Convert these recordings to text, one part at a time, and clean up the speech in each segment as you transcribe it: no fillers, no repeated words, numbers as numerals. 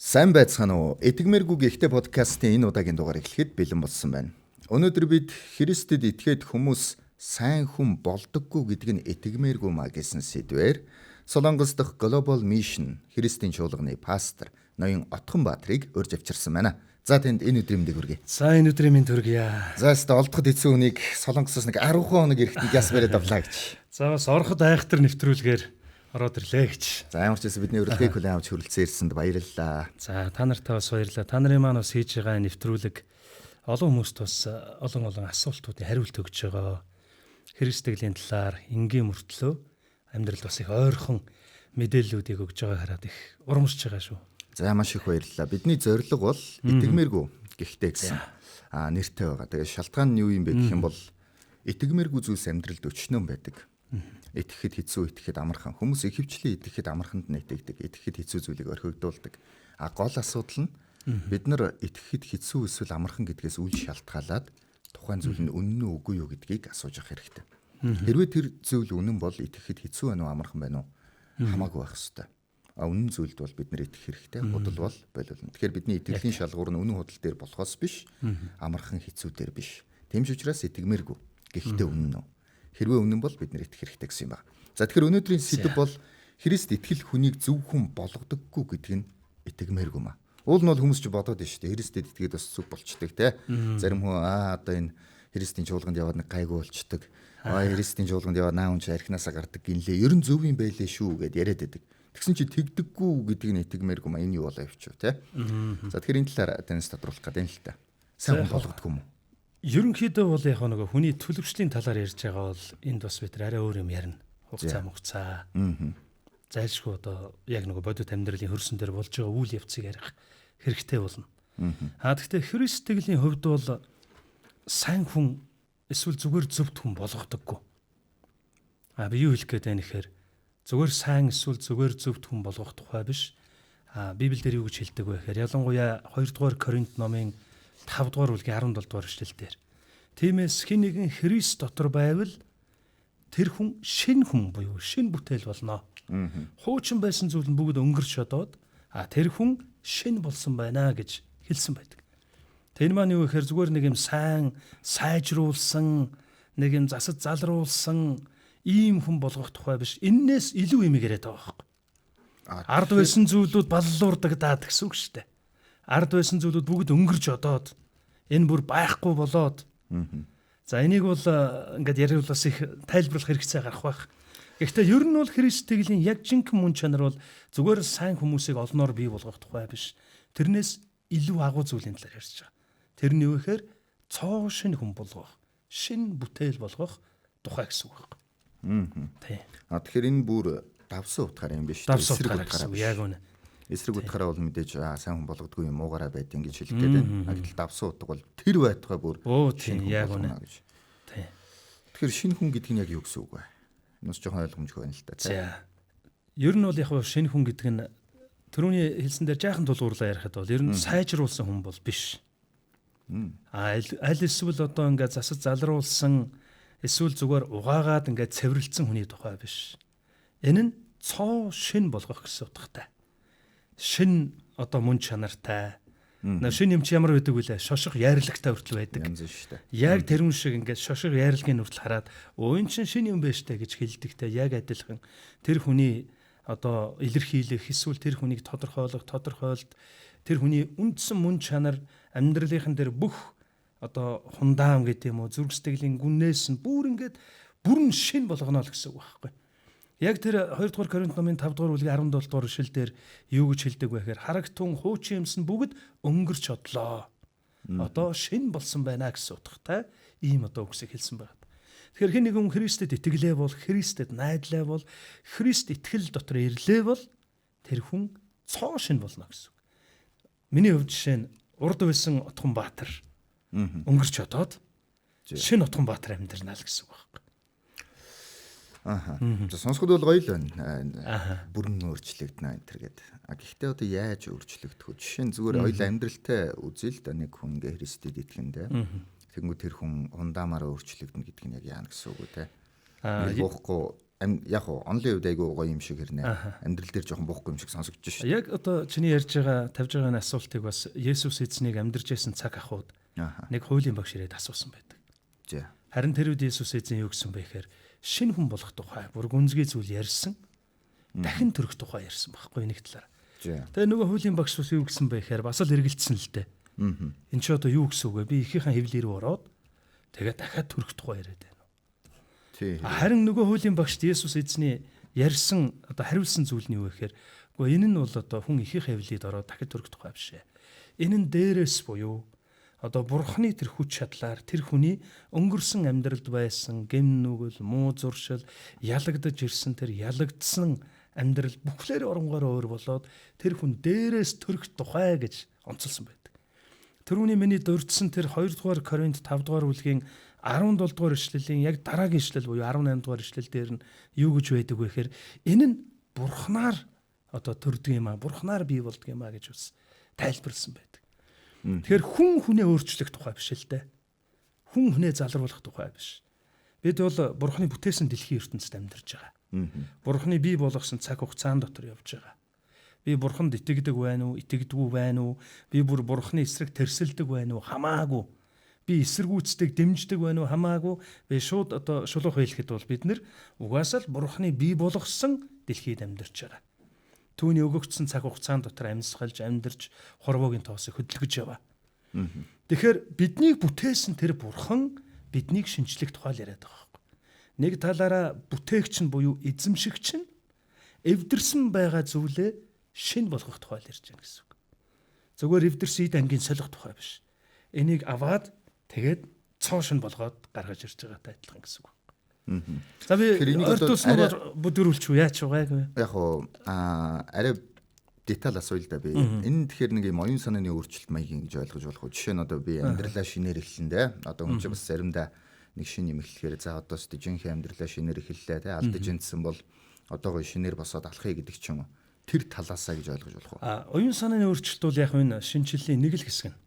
Сайн байцгаана уу? Эдгмэргүй гихтээ подкастын энэ удаагийн дугаар эхлэхэд бэлэн болсон байна. Өнөөдөр бид Христэд итгээд хүмүүс сайн хүн болдоггүй гэдг нь эдгмэргүй маа гэсэн сэдвээр Солонгос дахь Global Mission Христийн чуулганы пастор Ноён Отгонбаатрыг урьж авчирсан байна. За тэнд энэ өдрийн мэндийг хүргэе. За энэ өдрийн мэнд хүргье. За өстө олдоход эцэг хүнийг Солонгосоос нэг 10 хоног ирэхэд гяс бариад авлаа гэж. За бас ороход айхтар нэвтрүүлгээр ороод ирлээ гэж. За ямар ч байсан бидний урилгыг хүлээн авч хүрэлцэн ирсэнд баярлалаа. За та нартай бас баярлалаа. Та нарын маань бас хийж байгаа нэвтрүүлэг олон хүмүүст бас олон асуултуудыг хариулт өгж байгаа. Христэлийн талаар энгийн мөртлөө амьдралд бас их ойрхон мэдээллүүдийг өгж байгааг хараад их урамшиж байгаа шүү. За маш их баярлалаа. Бидний зорилго бол итгэмээргүй гихтээ гэсэн нэртэй байгаа. Тэгээ шалтгаан нь юу юм бэ гэх юм бол итгэмээргүй зүйлс амьдралд өчнөн байдаг. Итгэхэд хэцүү, итгэхэд амархан. Хүмүүс ихэвчлэн итгэхэд амарханд нь итгэдэг. Итгэхэд хэцүү зүйлийг орхигдуулдаг. Гол асуудал нь бид нар итгэхэд хэцүү эсвэл амархан гэдгээс үл шалтгаалаад тухайн зүйл нь үнэн үү үгүй юу гэдгийг асууж авах хэрэгтэй. Хэрвээ тэр зүйл үнэн бол итгэхэд хэцүү байна уу, амархан байна уу хамаагүй байх ёстой. Үнэн зүйлд бол бид нар итгэх хэрэгтэй. Худал бол болиулна. Тэгэхээр бидний итгэлийн шалгуур нь үнэн худал дээр болохоос биш, амархан хэцүү дээр биш. Тэмч учраас итгэмээргүй. Гэхдээ үнэн үү? Хэрвээ үнэн бол бид нар итгэх хэрэгтэй гэсэн юм байна. За тэгэхээр өнөөдрийн сэдэв бол Христ итгэл хүнийг зөв хүн болгодоггүй гэдэг нь итгэмээргүй маа. Уул нь бол хүмүүс ч бодоод байна шүү дээ. Христэд итгээд бас зүг болчдөг те. Зарим хүн одоо энэ Христийн чуулганд яваад нэг гайгүй болчдөг. Христийн чуулганд яваад наавч архинасаа гардаг гинлээ. Ер нь зөв юм байлээ шүү гэд яриад байдаг. Тэгсэн чи тэгдэггүй гэдгийг нь итгэмээргүй маа. Энэ юу болоо явчих те. За тэгэхээр энэ талаар танаас тодруулах гэдэг юм л та. Сайн хүн болгодоггүй юм уу? Ерөнхийдөө бол яг нэг хүний төлөвчлийн талаар ярьж байгаа бол энд бас бид арай өөр юм ярина. Хугацаа. Зайлшгүй одоо яг нэг бодит амьдралын хөрсөн дээр болж байгаа үйл явцыг ярих хэрэгтэй болно. Гэхдээ Христэлийн хувьд бол сайн хүн эсвэл зүгээр зөвхт хүн болгодоггүй. Би юу хэлэх гээд байна гэхээр зүгээр сайн эсвэл зүгээр зөвхт хүн болгох тухай биш. Библиэлд юу гэж хэлдэг вэ гэхээр ялангуяа 2 дугаар Коринт номын 5 дугаар бүлгийн 17 дугаар эшлэлдэр. Тиймээс хэн нэгэн Христ дотор байвал тэр хүн шинэ хүн буюу шинэ бүтээл болно. Хуучин байсан зүйл нь бүгд өнгөрч одоод тэр хүн шинэ болсон байна гэж хэлсэн байдаг. Тэр маань юу гэхээр зүгээр нэг юм сайн сайжруулсан, нэг юм засаж залруулсан ийм хүн болгох тухай биш. Иннээс илүү юм яриад байгаа байхгүй. Ард байсан зүйлүүд баллуурдаг даад гэсэн үг шүү дээ. Ард байсан зүйлүүд бүгд өнгөрч одоод энэ бүр байхгүй болоод. За энийг бол ингээд яриул бас их тайлбарлах хэрэгцээ гарах байх. Гэхдээ ер нь бол Христэлийн яг жинхэнэ мөн чанар бол зүгээр сайн хүмүүсийг олноор бий болгох тухай биш. Тэрнээс илүү агуу зүйлийн талаар ярьж байгаа. Тэр нь юу гэхээр цоо шинэ хүн болгох, шинэ бүтээл болгох тухай гэсэн үг байна. Тийм. Тэгэхээр энэ бүр давсан утгаар юм биш. Эсрэг утгаараа яг үнэ. Эсрэг утгаараа бол мэдээж сайн хүн болгодгүй юм уугаараа байд ингэж хэлэх гээд байна. Гэтэл давсан утга бол тэр байтугай бүр тийм яг үнэ. Тийм. Тэгэхээр шинэ хүн гэдэг нь яг юу гэсэн үг вэ? Нүс жоохон ойлгомжгүй байна л та. За. Ер нь бол яг шинэ хүн гэдэг нь түрүүний хэлсэн дээр жаахан тулгуурлаа ярихад бол ер нь сайжруулсан хүн бол биш. Аль эсвэл одоо ингээд засаж залруулсан эсвэл зүгээр угаагаад ингээд цэвэрлсэн хүний тухай биш. Энэ нь цоо шинэ болгох гэсэн утгатай. Шинэ одоо мөн чанартай. Шинэ юм чи ямар байдаг вүлээ? Шошго яарлагтай хүртэл байдаг. Яг тэрүүн шиг ингээд шошго яарлагын хүртэл хараад өөн чин шинэ юм байна штэ гэж хэлдэгтэй яг адилхан тэр хүний одоо илэрхийлэх эсвэл тэр хүнийг тодорхойлолт тэр хүний үндсэн мөн чанар амьдралынхан дээр бүх одоо хундаам гэдэг юм уу зүрх сэтгэлийн гүнээс нь бүрэн шинэ болгоно л гэсэн үг байхгүй. Яг тэр 2 дугаар Коринт номын 5 дугаар бүлгийн 17 дугаар ишлэлдэр юу гэж хэлдэг вэ гэхээр харагтун хуучин юмс нь бүгд өнгөрч одлоо. Одоо шинэ болсон байна гэсэн утгатай ийм одоо үгсийг хэлсэн байна. Тэгэхээр хэн нэгэн Христэд итгэлээ бол, Христэд найдлаа бол, Христ итгэл дотор ирлээ бол тэр хүн цоо шинэ болно гэсэн үг. Миний хувьд жишээ нь урд байсан Отгонбаатар өнгөрч одоод шинэ Отгонбаатар амьдрнаа л гэсэн үг байна. Сонсоход бол гоё л байна. Бүрэн өөрчлөгдөнө энэ төр гээд. Гэхдээ одоо яаж өөрчлөгдөх вэ? Жишээ нь зүгээр хоёул амьдралтай үзэл да нэг хүн ингээ Христэд итгэндээ. Тэгмүү тэр хүн ундаамаар өөрчлөгдөнө гэдэг нь яг яана гэсэн үг үү те. Буухгүй яг уу онлын үед айгүй гоё юм шиг хэрнэ. Амьдрал дээр жоохон буухгүй юм шиг сонсогдож шүү. Яг одоо чиний ярьж байгаа тавьж байгаа энэ асуултыг бас Есүс эзнийг амьдарч байсан цаг ахуйд нэг хуулийн багш ирээд асуусан байдаг. Харин тэр үед Есүс эзэн юу гэсэн бэ гэхээр шинэ хүн болох тухай бүр гүнзгий зүйл ярьсан. Дахин төрөх тухай ярьсан байхгүй нэг талаар. Тэгээ нөгөө хуулийн багш бас юу гэсэн бэ гэхээр бас л эргэлцсэн л дээ. Энд чи одоо юу гэсэн үг вэ? Би ихийнхэн хэвлэл рүү ороод тэгээ дахиад төрөх тухай яриад байна. Харин нөгөө хуулийн багшд Есүс эзний ярьсан одоо хариулсан зүйл нь юу вэ гэхээр үгүй энэ нь бол одоо хүн ихийнхээ хэвлэлд ороод дахиад төрөх тухай биш ээ. Энэ нь дээрээс буюу одоо бурхны тэр хүч чадлаар тэр хүний өнгөрсөн амьдралд байсан гэм нүгэл, муу зуршил, ялагдаж ирсэн тэр ялагдсан амьдрал бүхлээр оронгоор өөр болоод тэр хүн дээрээс төрөх тухай гэж онцолсон байдаг. Тэрүүний миний дурдсан тэр 2 дугаар Коринт 5 дугаар бүлгийн 17 дугаар ишлэлийн яг дараагийн ишлэл буюу 18 дугаар ишлэл дээр нь юу гэж байдаг вэ гэхээр энэ нь бурхнаар одоо төрдөг юм аа, бурхнаар бий болдог юм аа гэж бас тайлбарлсан байдаг. Тэгэхээр хүн хүнээ өөрчлөх тухай биш л дээ. Хүн хүнээ залруулах тухай биш. Бид бол бурхны бүтээсэн дэлхийн ертөнцид амьдарч байгаа. Бурхны бий болгосон цаг хугацаан дотор явж байгаа. Би бурханд итгэдэг байна уу, итгэдэггүй байна уу? Би бүр бурхны эсрэг тэрсэлдэг байна уу? Хамаагүй. Би эсэргүүцдэг, дэмждэг байна уу? Хамаагүй. Би шууд одоо шулуух хэлэхэд бол бид нэр угаасаа л бурхны бий болгосон дэлхийд амьдарч байгаа. Түүний өгөгдсөн цаг хугацаан дотор амьсгалж, амьдарч, хорвоогийн тоосыг хөдөлгөж яваа. Тэгэхээр биднийг бүтээсэн тэр бурхан биднийг шинжлэх тухай яриад байгаа. Нэг талаараа бүтээгч нь буюу эзэмшигч нь эвдэрсэн байгаа зүйлээ шинэ болгох тухай ярьж байгаа гэсэн үг. Зөвхөн эвдэрсэн эд ангийн солих тухай биш. Энийг аваад тэгээд цоошин болгоод гаргаж ирж байгаатай адилхан гэсэн үг. За би ойртуулснаар бүдэрүүлч үү яач байгаагүй. Яг уу арай деталь асууя л да би. Энэ тэгэхээр нэг юм оюун санааны өөрчлөлт маягийн гэж ойлгож болох уу? Жишээ нь одоо би амьдралаа шинээр эхлэндэ. Одоо хүн чинь бас заримдаа нэг шин юм эхлэхээр за одоо жинхэнэ амьдралаа шинээр эхэллээ те алдаж энтсэн бол одоогоо шинээр босоод алхахыг гэдэг ч юм уу. Тэр талаасаа гэж ойлгож болох уу? Оюун санааны өөрчлөлт бол яг энэ шинжлэлийн нэг л хэсэг нь.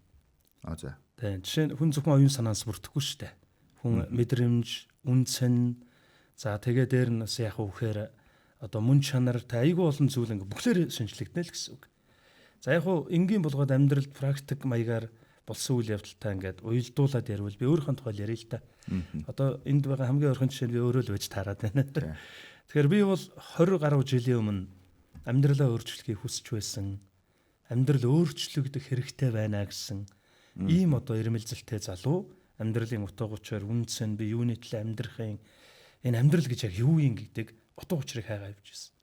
За. Тэгээ жишээ нь хүн зөвхөн оюун санаанаас бүрдэхгүй шүү дээ. Хүн мэдрэмж, үнцэн за тэгээ дээр нь бас яг үхээр одоо мөн чанар та айгүй олон зүйл ингээ бүхлээр шинжлэгдэнэ л гэсэн үг. За яг уу энгийн болгоод амьдралд практик маягаар болсон үйл явдалтай ингээд уялдуулаад ярил би өөрийнхөө тухай ярил л та. Одоо энд байгаа хамгийн ойрхон жишээ нь би өөрөө л байж таарад байна. Тэгэхээр би бол 20 гаруй жилийн өмнө амьдралаа өөрчлөхийг хүсэж байсан. Амьдрал өөрчлөгдөх хэрэгтэй байна гэсэн ийм одоо ирмэлзэлтэй залуу амьдралын утга учир үнцэн би юуны төлөө амьдрахын энэ амьдрал гэж яг юу юм гэдэг утга учирыг хайгаа явж байсан.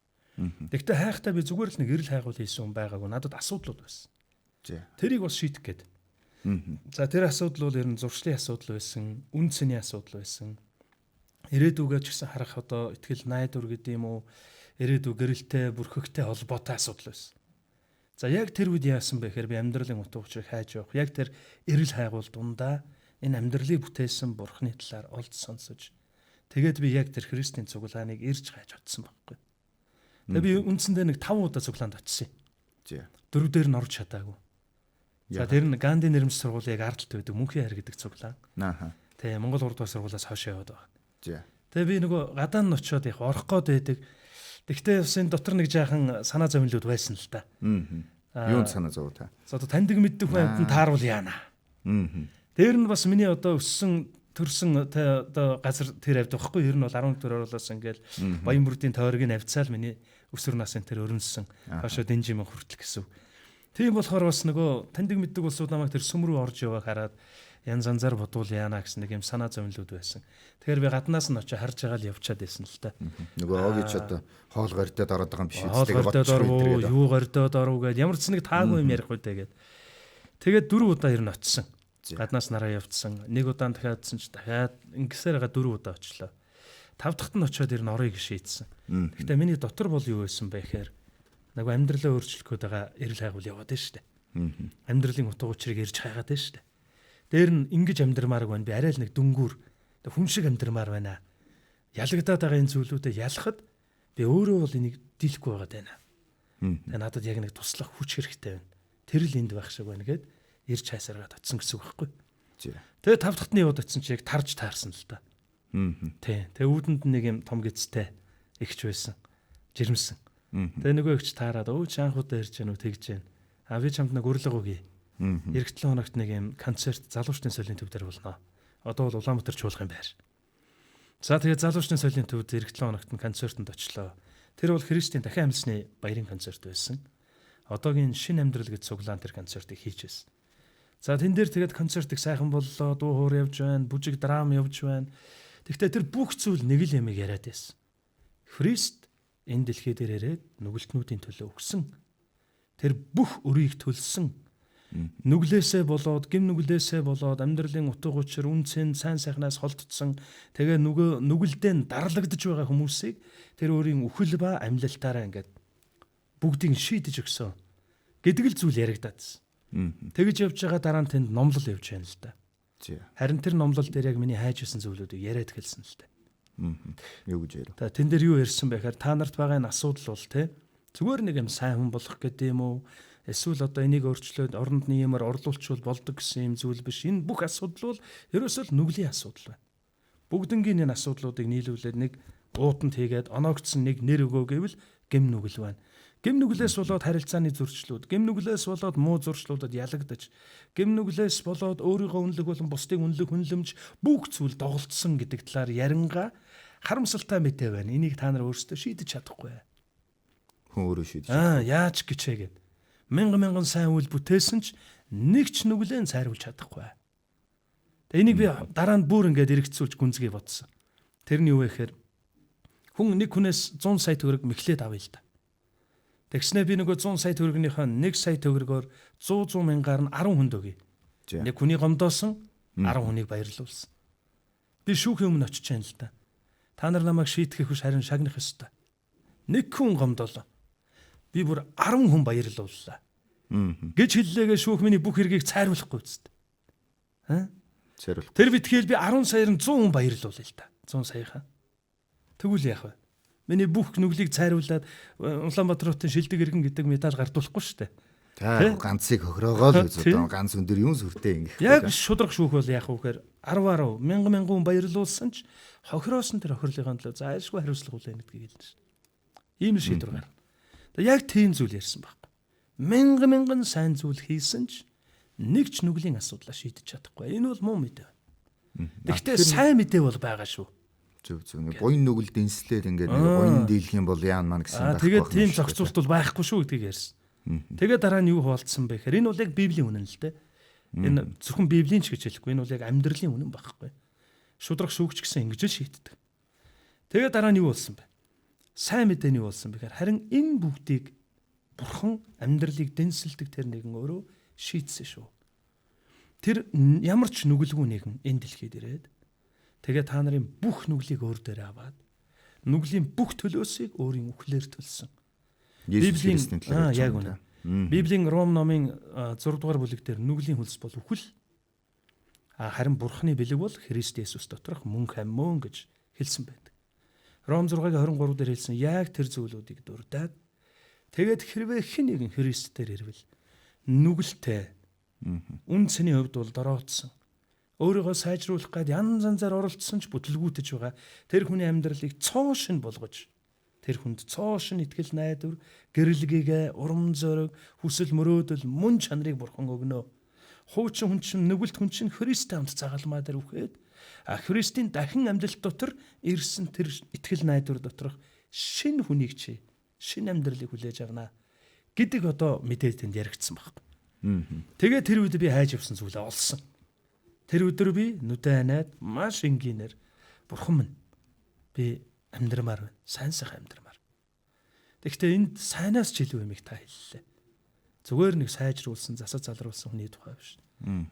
Тэгтээ хайхтаа би зүгээр л нэг эрэл хайгуул хийсэн хүн байгаагүй надад асуудлууд байсан. Тэрийг бас шийдэх гээд. За тэр асуудал бол ер нь зуршлын асуудал байсан, үнцний асуудал байсан. Ирээдүгээ ч гэсэн харах одоо итгэл найдвар гэдэг юм уу, ирээдүг гэрэлтэй, бүрхэгтэй холбоотой асуудал байсан. За яг тэр үед яасан бэ гэхээр би амьдралын утга учирыг хайж явах. Яг тэр эрэл хайгуул дундаа энэ амьдралыг бүтээсэн бурхны талаар олж сонсож тэгээд би яг тэр Христийн цуглааныг ирж хайж утсан байхгүй. Тэгээд би үндсэндээ нэг 5 удаа цуглаанд очсон. 4 дээр нь орж чадаагүй. За тэр нь Ганди нэрмж сургуулийн ардалт байдаг Мөнхийн хайр гэдэг цуглаан. Тэгээ Монгол 3 дугаар сургуулиас хойш яваад байгаа. Тэгээ би нөгөө гадаа нь очиод их орох гээд байдаг. Тэгтээ бас энэ дотор нэг жаахан санаа зовлууд байсан л та. Юунд санаа зов та? За одоо таньдаг мэддэг хүн амтнд тааруул яана. Дээр нь бас миний одоо өссөн төрсөн одоо газар тэр авдаг байхгүй. Ер нь бол 11 дэх оруулаас ингээл Баян бүрдийн тойрог нь авцаал миний өсвөр насын тэр өрнөсөн. Хашаа дэнжим хүртэл гэсэн. Тийм болохоор бас нөгөө таньдаг мэддэг улсууд намайг тэр сүм рүү орж яваа хараад янз янзаар бодвол яана гэсэн нэг юм санаа зовлууд байсан. Тэгэхээр би гаднаас нь очиж харж байгаа л явчаад байсан л та. Нөгөө огич одоо хоол гордод ороод байгаа юм биш үү? Хоол гордод оров, юу гордод оров гэдэг ямар ч нэг таагүй юм ярих үү тэгээд. Тэгээд 4 удаа ер нь очисон. Гаднаас нараа явцсан. Нэг удаан дахиадсан ч дахиад ингэсээр га 4 удаа очлоо. 5 дахьт нь очиод ер нь орыг шийдсэн. Гэхдээ миний дотор бол юу байсан бэ гэхээр нэг амьдралаа өөрчлөх гээд байгаа эрэл хайгуул яваад байна шүү дээ. Амьдралын утга учирыг ирж хайгаад байна шүү дээ. Дээр нь ингэж амьдрмаар байна. Би арай л нэг дүнгүүр хүн шиг амьдрмаар байна. Ялагдаад байгаа энэ зүйлүүдэд ялахад би өөрөө бол энийг дийлэхгүй байгаад байна. Тэгээ надад яг нэг туслах хүч хэрэгтэй байна. Тэр л энд байх шиг байна гэд ирж хайсараад очсон гэсэн үг байхгүй. Тэгээ 5 дахьтны яваад очсон чи яг тарж таарсан л та. Тий. Тэгээ үүдэнд нэг юм том гэцтэй Игч байсан. Жирэмсэн. Тэгээ нөгөө игч таарад өө чи анх удаа ирж гэнэ үү тэгж гэнэ. А би чамд нэг урилга өгье. Эх 7 хоногт нэг юм концерт залуучдын соёлын төв дээр болно. Одоо бол Улаанбаатар чуулган байр. За тэгээ залуучдын соёлын төвд эх 7 хоногт нь концертод очлоо. Тэр бол Христийн дахин амьсны баярын концерт байсан. Одоогийн шин амьдрал гэж цуглаан тэр концертыг хийжсэн. За тэн дээр тэгээд концерт их сайхан боллоо, дуу хоор явж байна, бүжиг драм явж байна. Тэгвэл тэр бүх зүйл нэг л ямиг яриад байсан. Христ энэ дэлхий дээр ирээд нүгэлтнүүдийн төлөө өгсөн. Тэр бүх өрийг төлсөн. Нүглээсээ болоод, гим нүглээсээ болоод амьдралын утга учир, үнцэн, сайн сайхнаас холдсон. Тэгээ нүгэлдээ дарлагдж байгаа хүмүүсийг тэр өөрийн үхэл ба амьлалтаараа ингээд бүгдийг шийдэж өгсөн гэдэг л зүйл яригдаадсэн. Тэгж явж байгаа дараа нь тэнд номлол явж байна л да. Харин тэр номлол дээр яг миний хайж байсан зүйлүүдийг яриад хэлсэн л да. Юу гэж ярив? Тэн дээр юу ярьсан бэ гэхээр та нарт байгаа энэ асуудал бол зүгээр нэг юм сайн хүн болох гэдэг юм уу? Эсвэл одоо энийг өөрчлөөд оронд нь юмар орлуулчвал болдог гэсэн юм зүйл биш. Энэ бүх асуудал бол ерөөсөө л нүглийн асуудал байна. Бүгднгийн энэ асуудлуудыг нийлүүлээд нэг уутанд хийгээд оноогдсон нэг нэр өгөө гэвэл гим нүгэл байна. Гим нүглээс болоод харилцааны зөрчлүүд, гим нүглээс болоод муу зуршлуудад ялагдаж, гим нүглээс болоод өөрийгөө үнэлэх болон бусдыг үнэлэх хүнлэмж бүх зүйл доголдсон гэдэг талаар яринга харамсалтай мэдээ байна. Энийг та нар өөрсдөө шийдэж чадахгүй. Хүн өөрөө шийдэж. Яаж гिचээгээд мянган сайн үйл бүтээсэн ч нэг ч нүглэн цайруулж чадахгүй. Тэгээ энийг би дараа нь бүр ингээд эргэцүүлж гүнзгий бодсон. Тэр нь юу вэ гэхээр хүн нэг хүнээс 100 сая төгрөг мэхлээд авъя л да. Тэгснэ би нөгөө 100 сая төгрөгнийхөө 1 сая төгрөгөөр 100 мянгаар нь 10 хүнд өгье. Нэг хүний гомдоосон 10 хүнийг баярлуулсан. Би шүүхийн өмнө очиж байна л да. Та нар намайг шийтгэх биш харин шагнах ёстой. Нэг хүн гомдоолоо. Би бүр 10 хүн баярлууллаа. Гэж хэллээгээ шүүх миний бүх хэргийг цайруулахгүй үстэ. Тэр битгээл би 10 саяар нь 100 хүн баярлуулъя л да. 100 саяхан. Тэгвэл яах вэ? Миний бүх нүглийг цайруулад Улаанбаатарын шилдэг иргэн гэдэг медаль гардуулахгүй шүү дээ. За ганцыг хохироогоо л үзээд ганц өндөр юм сүртэй ингэх. Яг шудраг шүүх бол яах вэ гэхээр 10 мянган хүн баярлуулсан ч хохироосон тэр хохирлын төлөө зайлшгүй хариуцлага хүлээнэ гэдгийг хэлнэ шүү. Ийм шийдвэр гарна. Яг тийм зүйл ярьсан байхгүй. Мянган сайн зүйл хийсэн ч нэг ч нүглийн асуудлаа шийдэж чадахгүй. Энэ бол муу мэдээ. Гэхдээ сайн мэдээ бол байгаа шүү. Зөв. Нэг буян нүгэл дэнслээд ингээд нэг буян дийлэх юм бол яан маань гэсэн байхгүй. Тэгээд тийм зохицуулт бол байхгүй шүү гэдгийг ярьсан. Тэгээд дараа нь юу хуалцсан бэ гэхээр энэ бол яг Библийн үнэн л дээ. Энэ зөвхөн Библийн ч гэж хэлэхгүй. Энэ бол яг амьдралын үнэн байхгүй. Шудрах шүүгч гэсэн ингэж л шийддэг. Тэгээд дараа нь юу болсон бэ? Сайн мэдээний болсон бэ гэхээр харин энэ бүгдийг Бурхан амьдралыг дэнсэлдэг тэр нэгэн өөрөө шийдсэн шүү. Тэр ямар ч нүгэлгүй нэгэн энэ дэлхийд ирээд тэгээ та нарын бүх нүглийг өөр дээр аваад нүглийн бүх төлөөсийг өөрийн үхлээр төлсөн. Библийн яг үнэ. Библийн Ром номын 6 дугаар бүлэг дээр нүглийн хөлс бол үхэл. Харин Бурханы бэлэг бол Христ Есүс доторх мөнх амьмөн гэж хэлсэн байдаг. Ром 6:23 дээр хэлсэн яг тэр зүйлүүдийг дурдаад тэгээд хэрвээ хэн нэгэн Христ дээр ирвэл нүгэлтэй үнцний хувьд бол дороотсон. Өөрийгөө сайжруулах гээд янзаар оролцсон ч бүтлгүүтэж байгаа тэр хүний амьдралыг цоошин болгож тэр хүнд цоошин итгэл найдвар, гэрэлгээ, урам зориг, хүсэл мөрөөдөл, мөн чанарыг Бурхан өгнө. Хуучин хүн чинь нүгэлт хүн чинь Христтэй хамт загалмаа дээр үхээд Христийн дахин амьдрал дотор ирсэн тэр итгэл найдвар доторх шинэ хүнийг чи шинэ амьдралыг хүлээж авна гэдэг одоо мэдээ тэнд яригдсан баг. Тэгээ тэр үед би хайж авсан зүйлээ олсон. Тэр өдөр би нүдэн анаад маш энгийнээр Бурхан минь би амьдрмаар байна. Сайн сайхан амьдрмаар. Тэгэхдээ энд сайнаас ч илүү юмыг та хэллээ. Зүгээр нэг сайжруулсан, засаж залруулсан хүний тухай биш.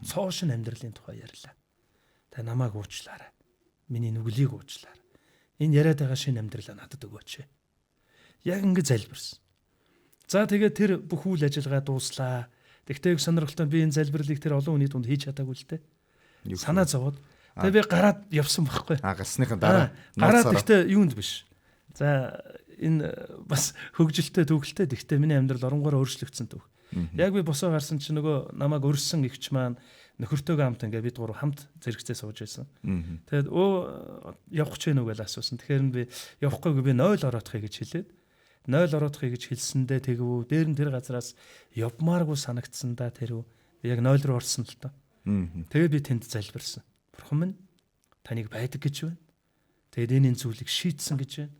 Цоошин амьдралын тухай ярьлаа. Та намайг уучлаарай. Миний нүглийг уучлаарай. Энэ яриад байгаа шинэ амьдралаа надад өгөөч. Яг ингэ залбирсан. За тэгээд тэр бүх үйл ажиллагаа дууслаа. Тэгтээ сонирхолтой би энэ залбирлыг тэр олон хүний тунд хийж чадаагүй л дээ. Санаа зовоод тэгээ би гараад явсан байхгүй. Гарсныхаа дараа гараад гэхдээ юунд биш. За энэ бас хөгжилтэй төгөлтэй тэгтээ миний амьдрал оронгоор өөрчлөгдсөн төв. Яг би босоо гарсан чинь нөгөө намайг өрсөн ихч маань нөхөртөөгөө хамт ингээд бид гурав хамт зэрэгцээ сууж байсан. Тэгээд явах гэж байна уу гэж асуусан. Тэгэхээр би явахгүйг би 0 ороодохыг гэж хэлээд 0 ороодохыг гэж хэлсэндээ тэгвүү дээр нь тэр газараас явмааргүй санагдсан да тэр яг 0 руу орсон л доо. Тэгээд би тэнд залбирсан. Бурхан минь таныг байдаг гэж байна. Тэгээд энэ зүйлийг шийдсэн гэж байна.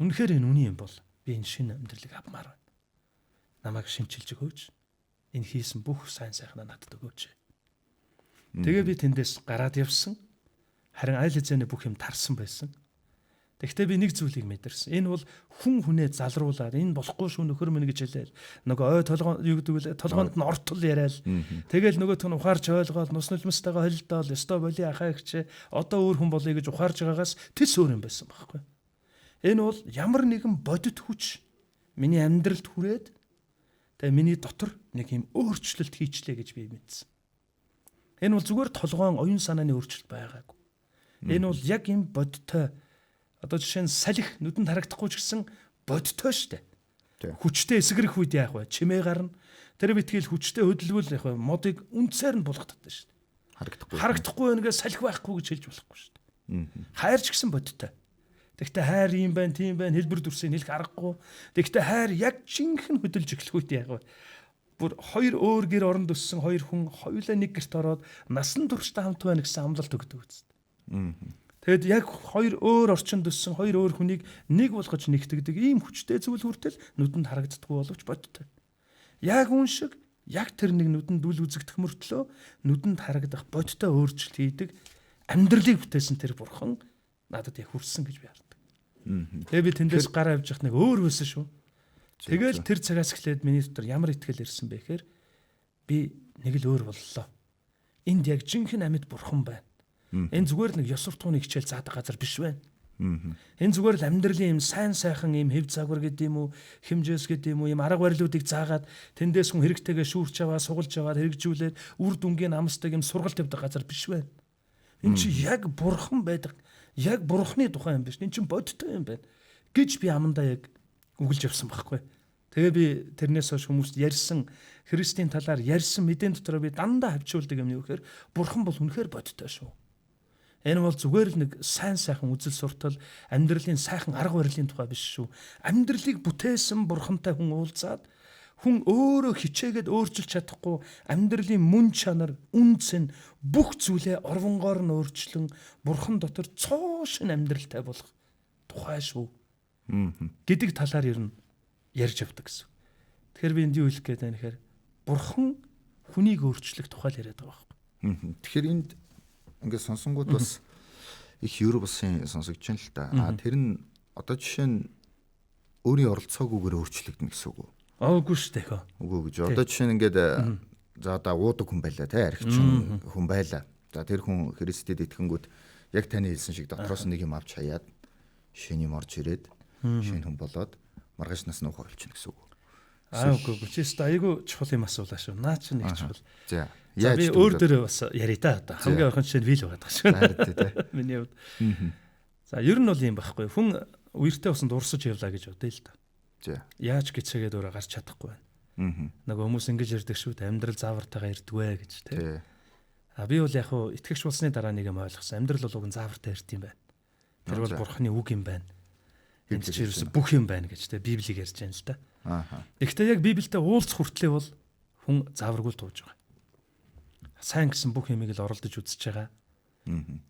Үнэхээр энэ үний юм бол би энэ шинэ амьдралыг авмаар байна. Намайг шинчилж өгөөч. Энэ хийсэн бүх сайн сайхнаа надад өгөөч. Тэгээ би тэндээс гараад явсан. Харин айл хэзээний бүх юм тарсан байсан. Тэгэхдээ би нэг зүйлийг мэдэрсэн. Энэ бол хүн хүнээ залруулаад энэ болохгүй шүү нөхөр минь гэж хэлээл. Нөгөө ой толгоон юу гэдэг вэ? Толгоонд нь ортол яриад. Тэгэл нөгөөх нь ухаарч ойлгоод нус нулимстайгаа холилдоод өстой боли ахаа гिचээ. Одоо өөр хүн болъё гэж ухаарж байгаагаас тэс өөр юм байсан байхгүй. Энэ бол ямар нэгэн бодит хүч миний амьдралд хүрээд тэгээ миний дотор нэг юм өөрчлөлт хийчлээ гэж би мэдсэн. Энэ бол зүгээр толгоон оюун санааны өөрчлөлт байгаагүй. Энэ бол яг юм бодиттой одоо жишээ нь салхи нүдэнд харагдахгүй ч гэсэн бодиттой штэ. Хүчтэй эсгэрэх үед яах вэ? Чимээ гарна. Тэр битгэл хүчтэй хөдөлгөөл яах вэ? Модыг үнцээр нь булгаддаг штэ. Харагдахгүй байнгээ салхи байхгүй гэж хэлж болохгүй штэ. Хайр ч гэсэн бодиттой. Тэгэхдээ хайр юм байна, тийм байна, хэлбэр дүрсийг хэлэх аргагүй. Тэгэхдээ хайр яг жинхэнэ хөдөлж эхлэх үед яах вэ? Бүр хоёр өөр гэр оронд өссөн хоёр хүн хоёулаа нэг гэрт ороод насан туршдаа хамт байна гэсэн амлалт өгдөг үст. Тэгэд яг хоёр өөр орчинд өссөн хоёр өөр хүнийг нэг болгож нэгтгэдэг ийм хүчтэй зүйл хүртэл нүдэнд харагддаггүй боловч бодтой. Яг үн шиг яг тэр нэг нүдэнд үл үзэгдэх мөртлөө нүдэнд харагдах бодтой өөрчлөлт хийдэг амьдралыг бүтээсэн тэр бурхан надад яг хүрсэн гэж би хардаг. Тэгээ би тэндээс гараа авч явах нэг өөр байсан шүү. Тэгэл тэр цагаас эхлээд миний дотор ямар итгэл ирсэн бэ гэхээр би нэг л өөр боллоо. Энд яг жинхэнэ амьд бурхан байна. Энэ зүгээр нэг ёс суртахууны хичээл заадаг газар биш байна. Энэ зүгээр л амьдралын юм сайн сайхан юм хэв загвар гэдэг юм уу, хэмжээс гэдэг юм уу, юм арга барилуудыг заагаад тэндээс хүн хэрэгтэйгээ шүүрч аваа, сугалж аваад хэрэгжүүлээд үр дүнгийн амсдаг юм сургалт явдаг газар биш байна. Энэ чи яг бурхан байдаг. Яг бурханы тухай юм биш. Энэ чинь бодтой юм байна гэж би амандаа яг үгэлж явсан байхгүй. Тэгээ би тэрнээс хойш хүмүүст ярьсан Христийн талаар ярьсан мэдэн дотроо би дандаа хавчуулдаг юм юу гэхээр бурхан бол үнэхээр бодтой шүү. Энэ бол зүгээр л нэг сайн сайхан үзэл суртал, амьдралын сайхан арга барилын тухай биш шүү. Амьдралыг бүтээсэн бурхантай хүн уулзаад хүн өөрөө хичээгээд өөрчилж чадахгүй амьдралын мөн чанар, үнцэн бүх зүйлээ орвонгоор нь өөрчлөн бурхан дотор цоошин амьдралтай болох тухай шүү. Гэдэг талаар ер нь ярьж авдаг гэсэн. Тэгэхээр би энд юу хэлэх гээд байна гэхээр бурхан хүнийг өөрчлөх тухай л яриад байгаа байхгүй. Тэгэхээр энд ингээд сонсонгууд бас их Европ улсын сонсогдож байна л та. Тэр нь одоо жишээ нь өөрийн оролцоогүйгээр өөрчлөгдөн гэсэн үг үү? Үгүй шүү дээ хөө. Үгүй гэж. Одоо жишээ нь ингээд за одоо уудаг хүн байлаа те архичин хүн байлаа. За тэр хүн Христэд итгэнгүүт яг таны хэлсэн шиг дотроос нэг юм авч хаяад шинэ юм орж ирээд шинэ хүн болоод маргааш нас нуух болчихно гэсэн үг. Үгүй чист айгу чухал юм асуулаа шүү. Наа чи нэг чухал. За би өөр дөрөө бас яриа та одоо. Хамгийн орхон жишээ нь вил байгаа даа шүү. Миний хувьд. За ер нь бол юм байхгүй. Хүн үертэй усанд урсаж явлаа гэж бодъё л та. За. Яаж гिचээгээд өөрөө гарч чадахгүй байна. Нөгөө хүмүүс ингэж ярьдаг шүү. Амьдрал заавартайгаа ирдгвэ гэж тий. Би бол яг хуу итгэгч болсны дараа нэг юм ойлгосон. Амьдрал бол уг заавартай ирд юм байна. Тэр бол бурхны үг юм байна. Энд чи ерөөсө бүх юм байна гэж тий Библийг ярьж байна л да. Гэхдээ яг Библиэд уулзах хүртлээ бол хүн зааваргүй тууж байгаа. Сайн гэсэн бүх юмыг л оролдож үзэж байгаа.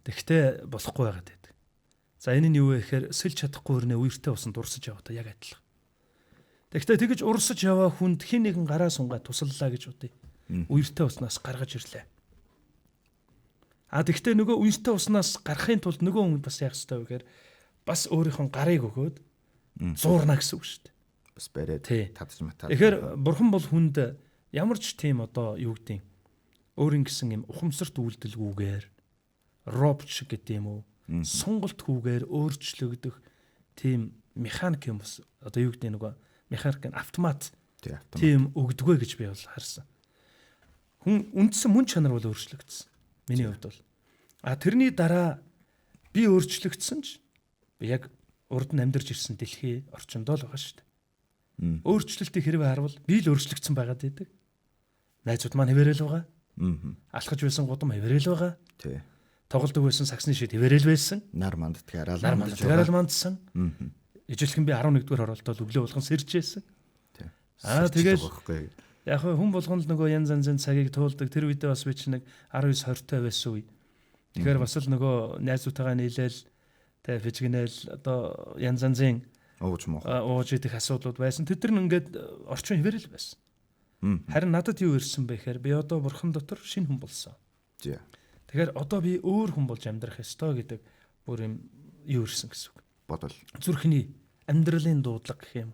Тэгвэл болохгүй байгаад байдаг. За энэ нь юу вэ гэхээр сэлж чадахгүй өрнөө үертэй усанд урсаж яваа та яг адилхан. Тэгвэл тэгж урсаж яваа хүнд хин нэгэн гараа сунгаад туслалаа гэж бодъё. Үертэй уснаас гаргаж ирлээ. Тэгвэл нөгөө үертэй уснаас гарахын тулд нөгөө хүн бас яах ёстой вэ гэхээр бас өөрийнхөө гарыг өгөөд зуурна гэсэн үг шүү дээ. Бас бариад татж матаа. Тэгэхээр бурхан бол хүнд ямар ч тийм одоо юу гэдэг өөрийн гэсэн юм ухамсарт үйлдэлгүйгээр робот шиг гэдэг юм уу сонголт хүүгээр өөрчлөгдөх тийм механик юм бас одоо юу гэдэг нөгөө механик автомат тийм өгдөгөө гэж би бол харсан. Хүн үндсэн мөн чанар бол өөрчлөгдсөн. Миний хувьд бол. Тэрний дараа би өөрчлөгдсөн ч яг урд нь амьдарч ирсэн дэлхий орчиндөө л байгаа шүү дээ. Өөрчлөлтийг хэрвээ харвал би л өөрчлөгдсөн байгаад байдаг. Найзууд маань хэвээрэл байгаа. Алхаж байсан гудам хэврэл байгаа. Тий. Тоглодог байсан саксны шид хэврэл байсан. Нар мандтгаараа мандсан. Ижилхэн би 11-р оролтод өглөө болгон сэрж байсан. Тий. Тэгэл яг хүн болгоно л нөгөө янз янзын цагийг туулдаг. Тэр үедээ бас би ч нэг 19 20-той байсан үе. Тэгэхээр бас л нөгөө найзуудтайгаа нийлээл тэ фижигнэл одоо янз янзын ууж идэх асуудлууд байсан. Тэд нар ингээд орчин хэврэл байсан. Харин надад юу ирсэн бэ гэхээр би одоо бурхан дотор шинэ хүн болсон. Тэгэхээр одоо би өөр хүн болж амьдрах ёстой гэдэг бүр юм юу ирсэн гэсэн үг. Бодол. Зүрхний амьдралын дуудлага гэх юм.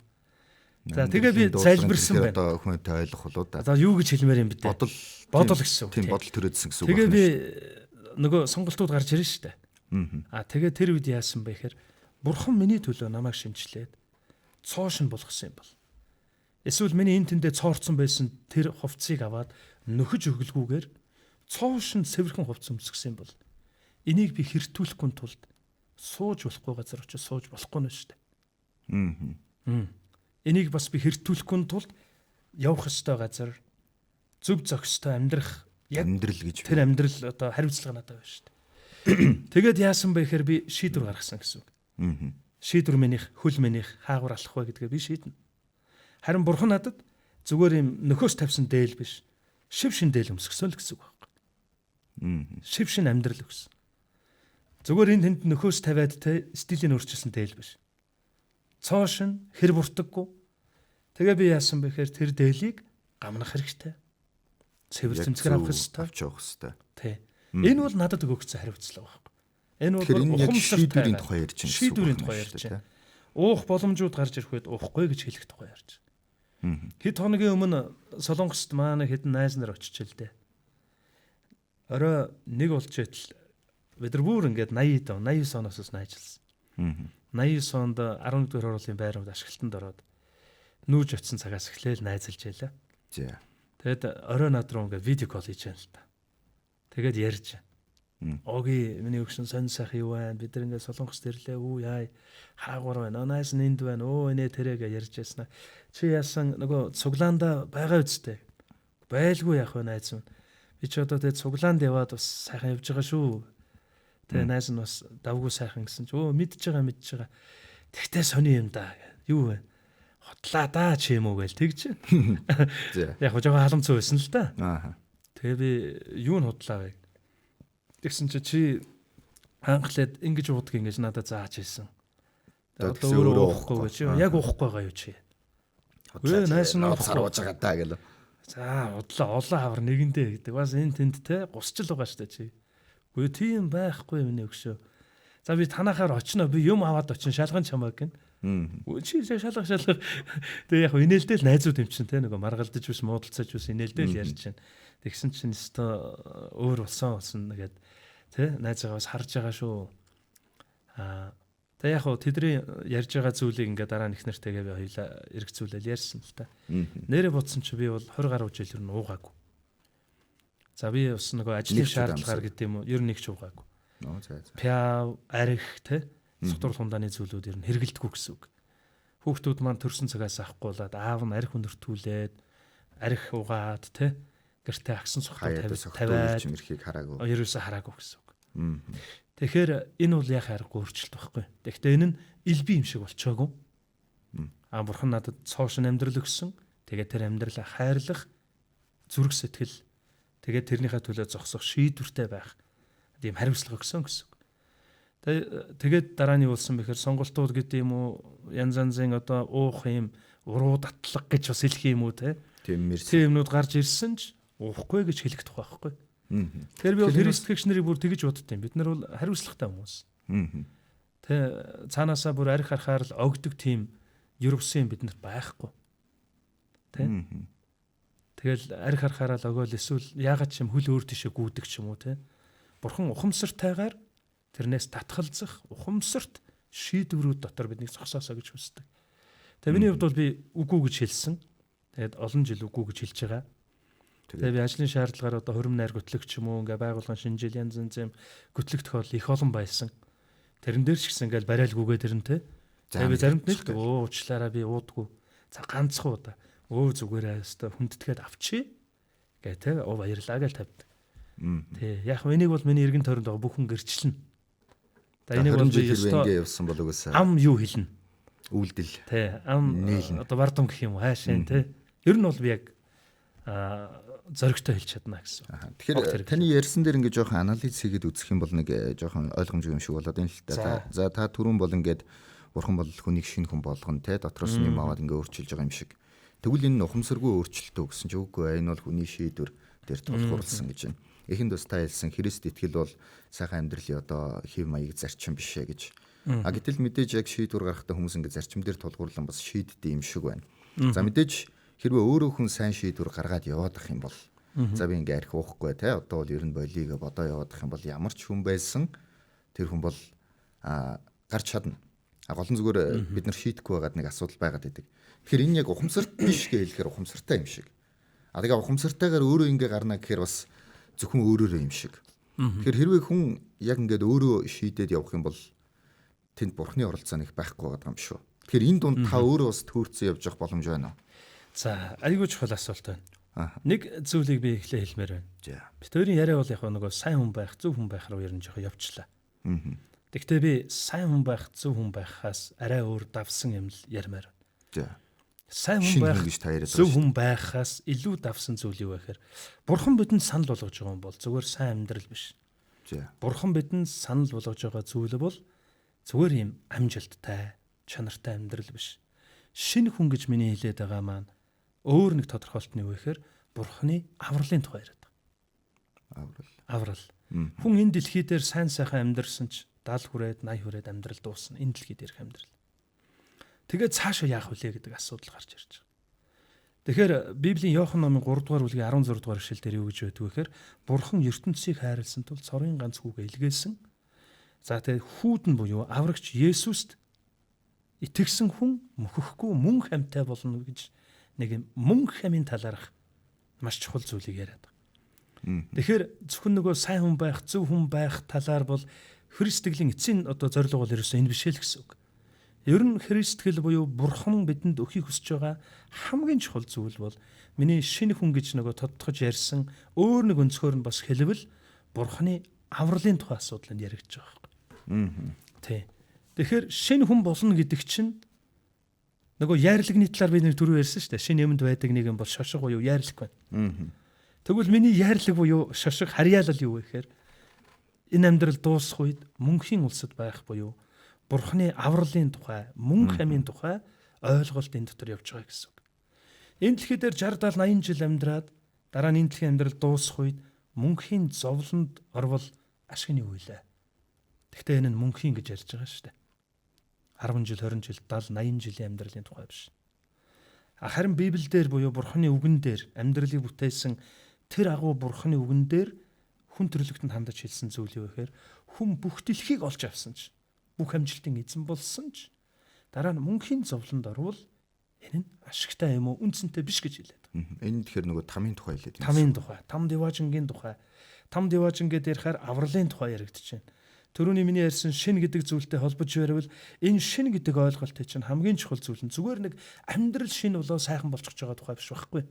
За тэгээ би залбирсан байна. Одоо хүнтэй ойлгох болоо да. Одоо юу гэж хэлмээр юм бэ? Бодол гэсэн үг. Тийм бодол төрөөдсөн гэсэн үг. Тэгээ би нөгөө сонголтууд гарч ирэн штэ. Тэгээ тэр үед яасан бэ гэхээр бурхан миний төлөө намайг шинчлээд цоошин болгосон юм бол. Эсвэл миний энэ тэндээ цоорцсон байсан тэр хувцсыг аваад нөхөж өглгүүгээр цоошин сэвэрхэн хувцс өмсгсөн юм бол энийг би хэртүүлэхгүй тулд сууж болохгүй газар очиж сууж болохгүй нь шүү дээ. Энийг бас би хэртүүлэхгүй тулд явах ёстой газар зөв зохистой амьдрах амьдрал гэж тэр амьдрал одоо хариуцлага надад байна шүү дээ. Тэгээд яасан бэ гэхээр би шийдвэр гаргасан гэсэн үг. Шийдвэр минийх, хөл минийх хаагур алах вэ гэдгээ би шийднэ. Харин бурхан надад зүгээр юм нөхөөс тавьсан дээл биш. Шив шин дээл өмсгсөн л гэсэн үг байна. Шив шин амьдрал өгсөн. Зүгээр энэ тэнд нөхөөс тавиад те стилийн өөрчилсөн дээл биш. Цоошин хэр буртаггүй. Тэгээ би яасан бэ гэхээр тэр дээлийг гамнах хэрэгтэй. Цэвэр цэмцгэр авах хэрэгтэй. Авч явах хэрэгтэй. Тий. Энэ бол надад өгөгдсөн хариуцлага байхгүй. Энэ бол ухамсартай шийдвэрийн тухай ярьж байна. Шийдвэрийн тухай ярьж байна. Уух боломжууд гарч ирэх үед уухгүй гэж хэлэх тухай ярьж байна. Хэд хоногийн өмнө Солонгост маань хэдэн найз нар очиж л дээ. Орой нэг болж итэл бид нар бүр ингээд 89 оноос найжилсан. 89 онд 11-р оруулын байранд ашиглалтанд ороод нүүж очисон цагаас эхлээл найзалж ялаа. Тэгэд орой над руу ингээд видео кол хийж байна л та. Тэгээд ярьж. Оги миний өгсөн сонь сайхан юу байна? Бид нар ингээд Солонгост ирлээ. Үу яа хаагур байна. Найз нь энд байна. Өө инээ тэрэгээ ярьж яснаа. Чи яасан нөгөө цуглаанда байгаа үсттэй. Байлгүй яах вэ найз минь. Би ч одоо тэгээд цуглаанд яваад бас сайхан явж байгаа шүү. Тэгээ найз нь бас давгүй сайхан гэсэн чи өө мэдж байгаа. Тэгтээ сони юм да. Юу вэ? Хотлаа да чи юм уу гээл тэгж. Яг жоохон халамцсан байсан л да. Тэгээ би юу нь худлаа вэ? Тэгсэн чи хангалаад ингэж ууддаг ингэж надад зааж ирсэн. Одоо өөрөө уухгүй гэж. Яг уухгүй байгаа юу чи? Өө найс нь уухгүй байгаа даа гэлээ. За удлаа олон хавар нэгэндээ гэдэг. Бас энэ тэнд те гусчл байгаа штэ чи. Үгүй тийм байхгүй миний өгшөө. За би танахаар очино. Би юм аваад очин шалган чамаа гин. Чи шалга. Тэгээ яг инээлдэл найзууд юм чин те нөгөө маргалдаж биш муудалцаж биш инээлдэл ярьж чинь. Тэгсэн чинь өстө өөр болсон нэгэд те найзгаа бас харж байгаа шүү. Тэгээ яг хөө тэдний ярьж байгаа зүйлийг ингээ дараа нь их нэртэйгээ би хоёлаа эргцүүлэл ярьсан л та. Нэрээ бодсон чи би бол 20 гаруй жил ер нь уугаагүй. За би бас нөгөө ажлын шаардлагаар гэдэг юм уу ер нь нэг ч уугаагүй. Пяв, арх те сутур хундааны зүйлүүд ер нь хэрэгэлдэггүй гэсэн үг. Хүүхдүүд маань төрсэн цагаас авахгүй болоод аав нь арх өндөртүүлээд арх угаад те гэртээ агсан сухтаа тавиад чимэрхийг хараагүй. Ерөөсө хараагүй гэсэн үг. Тэгэхээр энэ бол яг харахгүй өөрчлөлт байхгүй. Тэгэхдээ энэ нь элби юм шиг болчоогүй. Бурхан надад цоошин амьдрал өгсөн. Тэгээд тэр амьдралаа хайрлах зүрх сэтгэл тэгээд тэрнийхээ төлөө зогсох шийдвэртэй байх тийм хариуцлага өгсөн гэсэн. Тэгээд дараа нь юу болсон бэхээр сонголтууд гэдэг юм уу янз янзын одоо уух юм уруу татлаг гэж бас хэлэх юм уу те. Тийм юмнууд гарч ирсэн ч уухгүй гэж хэлэх тухай байхгүй. Тэгэхээр би бол христэгч нарыг бүр тэгж бодд юм. Бид нар бол хариуцлагатай хүмүүс. Тэ цаанаасаа бүр арх харахаар л огдөг тийм ерөвсөн биднэрт байхгүй. Тэ. Тэгэл арх харахаараа л өгөөл эсвэл яагаад ч юм хөл өөр тишээ гүйдэг ч юм уу те. Бурхан ухамсартайгаар тэрнээс татгалзах ухамсарт шийдвэрүүд дотор биднийг зогсоосоо гэж хүсдэг. Тэгээ миний хувьд бол би үгүй гэж хэлсэн. Тэгээд олон жил үгүй гэж хэлж байгаа. Тэгээ би ажлын шаардлагаар одоо хөрөм найр гүтлэгч юм уу ингээ байгуулгын шинжил янз янз гүтлэг тохиол их олон байсан. Тэрэн дээр ч гэсэн ингээл барайлгүйгээ тэрнтэй. Тэгээ би заримд нэг уучлаараа би уудгүй. За ганцхан удаа өө зүгээрээ өстой хүндэтгээд авчи гэ тэ баярлаа гэж тавьдаг. Тий. Яг энийг бол миний эргэн тойронд байгаа бүхэн гэрчлэн. За энийг бол би ингээ явсан бол угсаа ам юу хэлнэ? Үйлдэл. Тий. Ам одоо бардам гэх юм уу хаашаа тий. Ер нь бол би яг зоригтой хэлж чадна гэсэн. Тэгэхээр таны ярьсан дээр ингээ жоохон анализ хийгээд үзэх юм бол нэг жоохон ойлгомжтой юм шиг болоод байна л та. За та түрүүн бол ингээд бурхан бол хүнийг шинэ хүн болгоно те дотроос нь юм аваад ингээ өөрчилж байгаа юм шиг. Тэгвэл энэ ухамсаргүй өөрчлөлтөө гэсэн чинь үгүй энэ бол хүний шийдвэр дээр тулгуурласан гэж байна. Эхэнд бас та хэлсэн Христ итгэл бол сайхан амьдралын одоо хэв маяг зарчим биш ээ гэж. Гэтэл мэдээж яг шийдвэр гаргахдаа хүмүүс ингээ зарчим дээр тулгуурлан бас шийддэг юм шиг байна. За мэдээж хэрвээ өөрөө хүн сайн шийдвэр гаргаад яваадах юм бол за би ингээ арх уухгүй те одоо бол ер нь болийг бодоо яваадах юм бол ямар ч хүн байсан тэр хүн бол гарч чадна. Голон зүгээр бид нар шийдэхгүй байгаад нэг асуудал байгаад байдаг. Тэгэхээр энэ яг ухамсарт биш гэж хэлэхээр ухамсартай юм шиг. Тэгээ ухамсартайгаар өөрөө ингээ гарна гэхээр бас зөвхөн өөрөөрөө юм шиг. Тэгэхээр хэрвээ хүн яг ингээд өөрөө шийдээд явах юм бол тэнд бурхны оролцоо нэг байхгүй байгаа юм шүү. Тэгэхээр энэ дунд та өөрөө бас төөрцөн явж явах боломж байна уу? За, айгүй чухал асуулт байна. Нэг зүйлийг би эхлээ хэлмээр байна. Бид хоёрын яриа бол яг нөгөө сайн хүн байх, зөв хүн байх руу ер нь жоохон явчлаа. Гэхдээ би сайн хүн байх, зөв хүн байхаас арай өөр давсан юм л ярмаар байна. Сайн хүн байх, зөв хүн байхаас илүү давсан зүйл юу вэ гэхээр бурхан бидэнд санал болгож байгаа юм бол зүгээр сайн амьдрал биш. Бурхан бидэнд санал болгож байгаа зүйл бол зүгээр юм амжилттай, чанартай амьдрал биш. Шинэ хүн гэж миний хэлээд байгаа маань өөр нэг тодорхойлт нь юу вэ гэхээр бурханы авралын тухай яриад байгаа. Аврал. Хүн энэ дэлхий дээр сайн сайхан амьдарсан ч 70 хүрээд 80 хүрээд амьдрал дуусна. Энэ дэлхий дээрх амьдрал. Тэгээд цаашаа яах вүлээ гэдэг асуудал гарч ирж байгаа. Тэгэхээр Библийн Иохан номын 3 дугаар бүлгийн 16 дугаар ишлэл дээр юу гэж байдаг вэ гэхээр бурхан ертөнцийг хайрлсан тул цорын ганц хүүгээ илгээсэн. За тэгээд хүүд нь буюу аврагч Есүст итгэсэн хүн мөхөхгүй мөн хамтай болно гэж нэг мөн хамын талаарх маш чухал зүйлийг яриад байгаа. Тэгэхээр зөвхөн нөгөө сайн хүн байх, зөв хүн байх талаар бол Христтгэлийн эцсийн одоо зорилго бол ерөөсөө энэ биш л гэсэн үг. Ер нь Христтгэл буюу бурхан бидэнд өгөхийг хүсэж байгаа хамгийн чухал зүйл бол миний шинэ хүн гэж нөгөө тодтогч ярьсан өөр нэг өнцгөр нь бас хэлбэл бурханы авралын тухай асуудал нь яригдж байгаа байхгүй. Тий. Тэгэхээр шинэ хүн болно гэдэг чинь нөгөө яарлагны талаар би нэг түрүү ярьсан шүү дээ. Шинэ юмд байдаг нэг юм бол шошго буюу яарлах байна. Тэгвэл миний яарлаг буюу шошго харьяалал юу вэ гэхээр энэ амьдрал дуусах үед мөнхийн улсад байх буюу бурханы авралын тухай, мөн хамын тухай ойлголт энэ дотор явж байгаа гэсэн үг. Энэ дэлхий дээр 60 70 80 жил амьдраад дараа нь энэ дэлхийн амьдрал дуусах үед мөнхийн зовлонд орвол ашигны үйлээ. Гэхдээ энэ нь мөнхийн гэж ярьж байгаа шүү дээ. 10 жил, 20 жил, 70, 80 жилийн амьдралын тухай биш. Харин Библиэлд буюу бурханы үгэн дээр амьдралыг бүтээсэн тэр агуу бурханы үгэн дээр хүн төрлөختөнд хандаж хэлсэн зүйл юу гэхээр хүн бүх дэлхийг олж авсан ч бүх амжилтын эзэн болсон ч дараа нь мөнхийн зовлонд орвол энэ нь ашигтай юм уу, үнцэнтэй биш гэж хэлээд байна. Энэ тэгэхээр нөгөө тамийн тухай хэлээд байна. Тамийн тухай, там деважингийн тухай. Там деважин гэдэг ярихаар авралын тухай яригдчихэв. Төрөний миний ярьсан шин гэдэг зүйлтэй холбож байвал энэ шин гэдэг ойлголтыг чинь хамгийн чухал зүйл нь зүгээр нэг амьдрал шин болоо сайхан болчихж байгаа тухай биш байхгүй.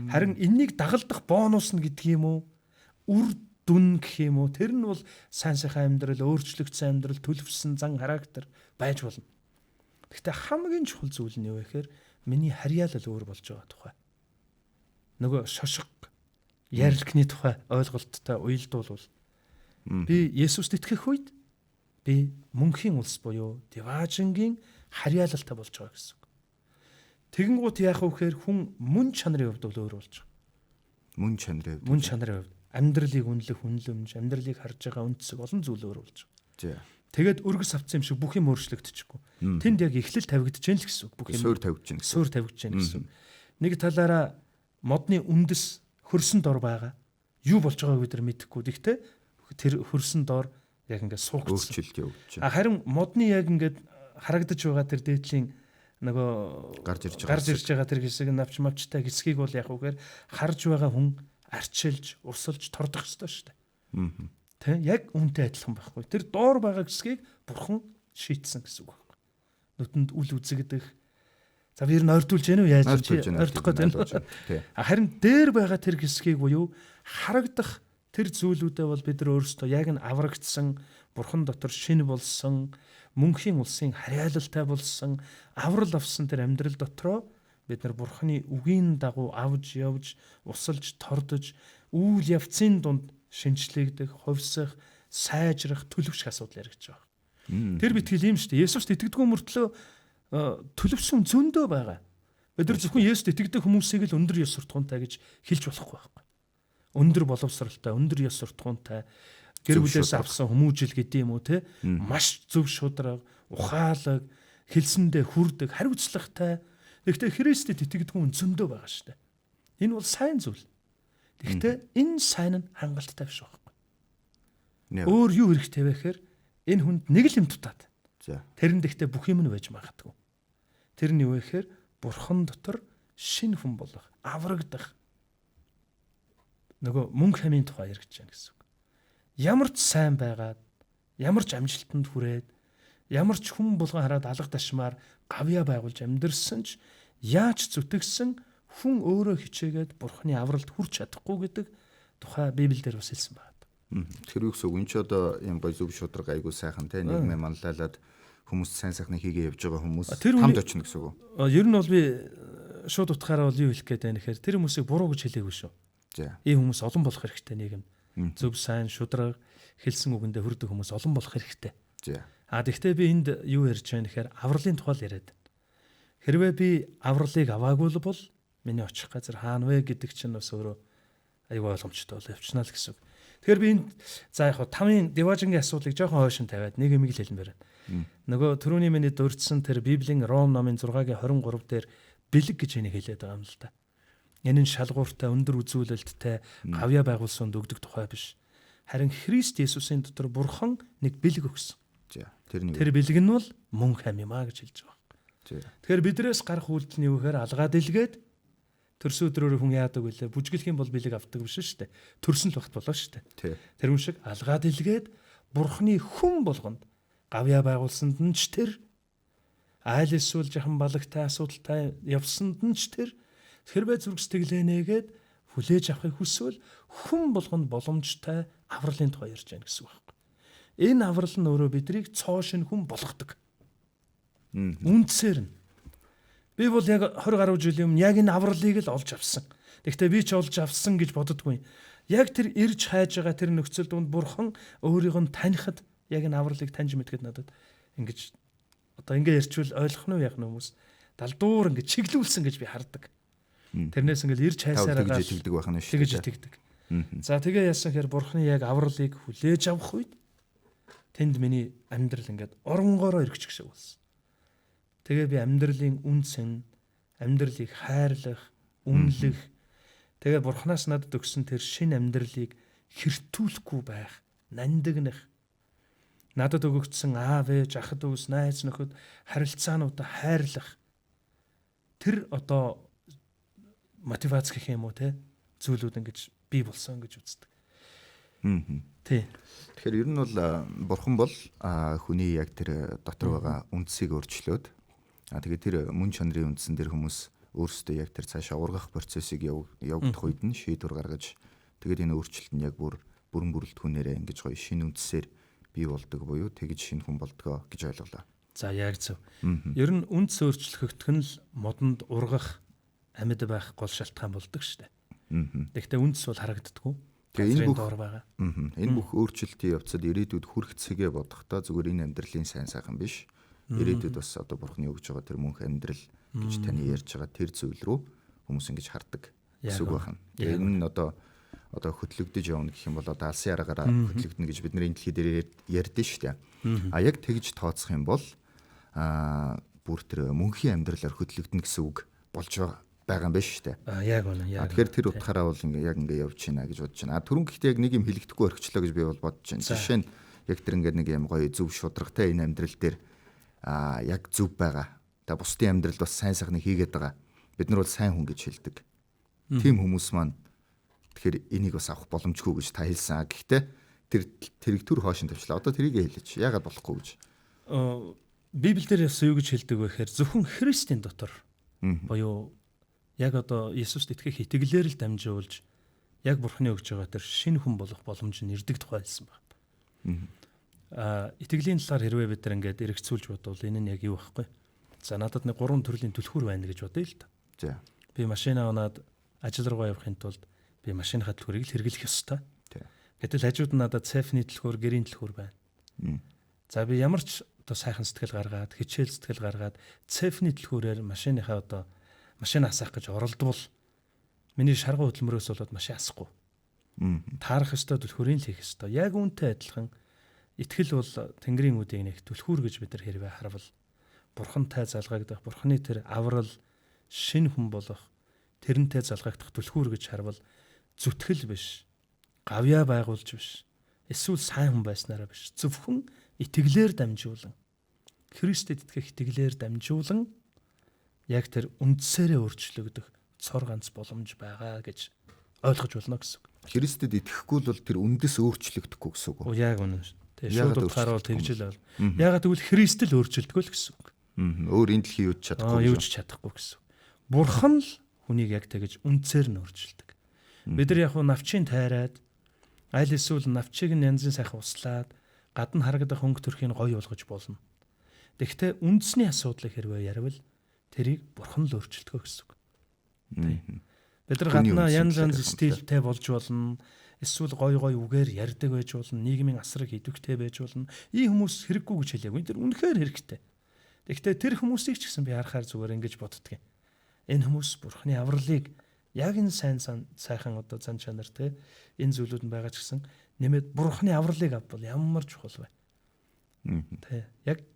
Харин энэнийг дагалдах бонус нь гэдэг юм уу? Үр дүн гэх юм уу? Тэр нь бол сайн сайхан амьдрал, өөрчлөгдсөн амьдрал, төлөвсөн зан характер байж болно. Гэхдээ хамгийн чухал зүйл нь юу вэ гэхээр миний харьяалал өөр болж байгаа тухай. Нөгөө шошго ярилгны тухай ойлголттой уялдуулвал би Есүст итгэх үед би мөнхийн улс буюу Деважингийн харьяалалтай болж байгаа гэсэн үг. Тэгэнгუთ яах вэ гэхээр хүн мөн чанарын хувьд бол өөр болж байгаа. Мөн чанарын хувьд амьдралыг үнэлэх үнэлэмж, амьдралыг харж байгаа үндсэг олон зүйл өөр болж байгаа. Тэгээд өргөс авцсан юм шиг бүх юм өөрчлөгдөчихгүй. Тэнд яг эхлэл тавигдаж байна л гэсэн үг. Бүх юм суур тавигдаж байна гэсэн. Нэг талаараа модны үндэс хөрсөн дор байгаа. Юу болж байгааг бид нар мэдэхгүй. Гэхдээ тэр хөрсөн дор яг ингээд суугдсан. Өөрчлөлт явж байна. Харин модны яг ингээд харагдаж байгаа тэр дээдлийн нөгөө гарч ирж байгаа тэр хэсэг навч мавчтай хэсгийг бол яг үгээр харж байгаа хүн арчилж, урсалж тордох ёстой шүү дээ. Тэ яг үнтэй адилхан байхгүй. Тэр доор байгаа хэсгийг бурхан шийтсэн гэсэн үг байхгүй. Нүдэнд үл үзэгдэх, За би ер нь ойртуулж яах вэ? Яаж ойртох гээд байна. Харин дээр байгаа тэр хэсгийг буюу харагдах тэр зүйлүүдээ бол бид нар өөрсдөө яг нь аврагдсан, Бурхан дотор шинэ болсон, мөнхийн улсын харьяалалтай болсон, аврал авсан тэр амьдрал дотроо бид нар Бурханы үгийн дагуу авж явж, усалж, тордож, үйл явцын дунд шинжлэгдэх, хувьсах, сайжрах, төлөвшөх асуудал яригдж байгаа. Тэр битгэл юм шүү дээ. Есүст итгэдэггүй мөртлөө төлөвсөн зөндөө байгаа. Бид нар зөвхөн Есүст итгэдэг хүмүүсийг л өндөр ёс суртахуунтай гэж хэлж болохгүй байхгүй. Өндөр боловсралтай, өндөр ёс суртахуунтай, гэр бүлээс авсан хүмүүжил гэдэг юм уу те, маш зөв шударга, ухаалаг, хэлсэндээ хүрдэг, хариуцлагатай. Гэхдээ Христэд итгэдэг хүн зөндөө байгаа шүү дээ. Энэ бол сайн зүйл. Гэхдээ энэ сайн нь хангалттай биш байхгүй. Өөр юу хэрэгтэй вэ гэхээр энэ хүнд нэг л юм дутаад. Тэрэнд ихтэй бүх юм нь байж магадгүй. Тэр нь юу вэ гэхээр Бурхан дотор шинэ хүн болох, аврагдах. Нөгөө мөнгө хамийн тухай яригдж байна гэсэн үг. Ямар ч сайн байгаад, ямар ч амжилтанд хүрээд, ямар ч хүн булган хараад алга ташмаар гавьяа байгуулж амьдэрсэн ч яаж зүтгэсэн хүн өөрөө хичээгээд Бурханы авралд хүрч чадахгүй гэдэг тухай Библиэлд бас хэлсэн байна. Тэр юу гэсэн үг? Энд ч одоо юм гоё зөв шударга айгуу сайхан те нийгмээ манлайлаад хүмүүс сайн сайхныг хийгээ явж байгаа хүмүүс хамт очно гэсэн үг. Ер нь бол би шууд утгаараа бол юу хэлэх гээд байна гэхээр тэр хүмүүсийг буруу гэж хэлээгүй шүү. Ийм хүмүүс олон болох хэрэгтэй нийгэм. Зөв сайн шударга хэлсэн үгэндээ хүрдэг хүмүүс олон болох хэрэгтэй. Тэгвэл би энд юу ярьж байна гэхээр авралын тухай яриад байна. Хэрвээ би авралыг аваагүй бол миний очих газар хаана вэ гэдэг чинь бас өөрөө аюу ойлгомжтой бол явчихна л гэсэн үг. Тэгэхээр би энд за яг 5-ын Деважингийн асуудлыг жоохон хойшин тавиад нэг юм хэлмээр байна. Нөгөө түрүүний миний дурдсан тэр Библийн Ром номын 6-гийн 23 дээр бэлэг гэж энийг хэлээд байгаа юм л да. Энэ нь шалгууртай, өндөр үзүүлэлттэй, гавьяа байгуулсанд өгдөг тухай биш. Харин Христ Есүсийн дотор Бурхан нэг бэлэг өгсөн. Тэр бэлэг нь бол мөнх хам юм а гэж хэлж байгаа. Тэгэхээр бидрээс гарах үйлдэл нь юу гэхээр алгаад илгээд төрсөн өдрөөр хүн яадаг вүлээ? Бүжгэлэх юм бол бэлэг авдаг биш шүү дээ. Төрсөн л багт болоо шүү дээ. Тэр юм шиг алгаад илгээд Бурханы хүн болгонд гавьяа байгуулсанд нь ч тэр айл эсвэл жахан балагтай асуудалтай явсанд нь ч тэр хэрвээ зүрх сэтгэлээнээгээд хүлээж авахыг хүсвэл хүн болгонд боломжтой авралын тухай ярьж байна гэсэн үг байна. Энэ аврал нь өөрөө биднийг цоо шин хүн болгодог. Үндсээр нь би бол яг 20 гаруй жилийн өмнө яг энэ авралыг л олж авсан. Гэхдээ би ч олж авсан гэж боддоггүй. Яг тэр ирж хайж байгаа тэр нөхцөл донд Бурхан өөрийг нь танихад яг энэ авралыг таньж мэдгээд надад ингэж одоо ингэ ярьчвал ойлгох нь яах нь хүмүүс далдуур ингэ чиглүүлсэн гэж би хардаг. Тэрнээс ингэ ирж хайсараа гэж итгэдэг байх нь шүү. Тэгж итгэдэг. За тэгээ яасан гэхээр Бурханы яг авралыг хүлээж авах үед тэнд миний амьдрал ингээд оронгороо эргэж гişг болсон. Тэгээ би амьдралын үнсэн, амьдралыг хайрлах, үнэлэх, тэгээ Бурханаас надад өгсөн тэр шинэ амьдралыг хэртүүлэхгүй байх, нандинах, надад өгөгдсөн аав ээж, ахад дүүс, найз нөхөд харилцаануудаа хайрлах. Тэр одоо мотивац гэх юм уу те зүйлүүд ингэж бий болсон гэж үздэг. Тий. Тэгэхээр ер нь бол Бурхан бол хүний яг тэр дотор байгаа үндсийг өөрчлөөд тэгээд тэр мөн чанарын үндсэн дээр хүмүүс өөрсдөө яг тэр цаашаа ургах процессыг явагдах үед нь шийдвэр гаргаж тэгээд энэ өөрчлөлт нь яг бүрэн бүрэлдэхүүнээрээ ингэж гоё шинэ үндсээр бий болдог буюу тэгж шинэ хүн болдгоо гэж ойлголоо. За яг зөв. Ер нь үндс өөрчлөгдөх нь л модонд ургах амьд байх гол шалтгаан болдог шүү дээ. Гэхдээ үндс бол харагддаггүй. Тэгээ энэ бүх өөрчлөлтийн явцад ирээдүйд хүрэх цэгээ бодохдоо зүгээр энэ амьдралын сайн сайхан биш. Ирээдүйд бас одоо Бурханы өгж байгаа тэр мөнх амьдрал гэж таны ярьж байгаа тэр зүйл рүү хүмүүс ингэж хардаг гэсэн үг байна. Тэгээ энэ нь одоо хөтлөгдөж явна гэх юм бол одоо алсын аргаараа хөтлөгдөнө гэж бид нар энэ дэлхий дээр ярьдэн шүү дээ. Яг тэгж тооцох юм бол бүр тэр мөнхийн амьдралаар хөтлөгдөнө гэсэн үг болж байгаа юм байна шүү дээ. Яг үнэ. Тэгэхээр тэр утгаараа бол яг ингэ явж байна гэж бодож байна. Түрүүн гэхдээ яг нэг юм хэлэхдэггүй орхичлоо гэж би бол бодож байна. Жишээ нь яг тэр ингэ нэг юм гоё зөв шударгатай энэ амьдрал дээр яг зөв байгаа. Тэгээ бусдын амьдралд бас сайн сайхныг хийгээд байгаа. Бид нар бол сайн хүн гэж хэлдэг. Тим хүмүүс маань тэгэхээр энийг бас авах боломжгүй гэж та хэлсэн. Гэхдээ тэрийг төр хоошин тавьчлаа. Одоо тэрийг хэлээч. Яагаад болохгүй гэж? Библиэлд яс юу гэж хэлдэг вэ гэхээр зөвхөн Христийн дотор Боёо яг одоо Есүст итгэх итгэлээр л дамжуулж яг Бурхны өгж байгаа тэр шинэ хүн болох боломж нь ирдэг тухай хэлсэн байна. Итгэлийн талаар хэрвээ бид нар ингээд эргэцүүлж бодвол энэ нь яг юу вэ? За надад нэг 3 төрлийн түлхүүр байна гэж бодъё л да. За. Би машина унаад ажил руугаа явахын тулд би машиныхаа түлхүүрийг л хэрэглэх ёстой. Гэтэл хажууд нь надад цефний түлхүүр, гэрийн түлхүүр байна. За би ямар ч одоо сайхан сэтгэл гаргаад, хичээл сэтгэл гаргаад цефний түлхүүрээр машиныхаа одоо машин асаах гэж оролдвол миний шаргуу хөдөлмөрөөс болоод машин асахгүй. Таарах ёстой түлхүүрийг л хийх ёстой. Яг үүнтэй адилхан итгэл бол Тэнгэрийн үдийг нэг түлхүүр гэж бид нар хэрвээ харвал Бурхантай залгагдах, Бурханы тэр аврал, шинэ хүн болох, тэрнтэй залгагдах түлхүүр гэж харвал зүтгэл биш, гавьяа байгуулж биш, эсвэл сайн хүн байснараа биш. Зөвхөн итгэлээр дамжуулан, Христэд итгэх итгэлээр дамжуулан яг тэр үндсээрээ өөрчлөгдөх цор ганц боломж байгаа гэж ойлгож болно гэсэн үг. Христэд итгэхгүй бол тэр үндэс өөрчлөгдөхгүй гэсэн үг. Яг үнэн шүү. Тэгээ шууд утгаараа тэгжэл бол. Ягаад гэвэл Христ л өөрчлөлтгүй л гэсэн үг. Өөр энэ дэлхий юуж чадахгүй. Юуж чадахгүй гэсэн. Бурхан л хүнийг яг тэгэж үндсээр нь өөрчилдөг. Бид нар яг навчийн тайраад аль эсвэл навчийг нь янзын сайхан услаад гадна харагдах хөнгө төрхийг гоё болгож болно. Тэгэхдээ үндэсний асуудлыг хэрвээ ярил тэрийг бурхан л өөрчилдөг гэсэн үг. Бид нар гадна янз янз стилтэй болж болно. Эсвэл гой үгээр ярьдаг байж болно, нийгмийн асраг идэвхтэй байж болно. Ийм хүмүүс хэрэггүй гэж хэлээгүй. Тэр үнэхээр хэрэгтэй. Тэгэхдээ тэр хүмүүсийг ч гэсэн би харахаар зүгээр ингэж боддгийн. Энэ хүмүүс Бурхны авралыг яг энэ сайхан одоо зан чанар те энэ зүйлүүд нь байгаа ч гэсэн нэмээд Бурхны авралыг авбал ямар чухал вэ? Тэ яг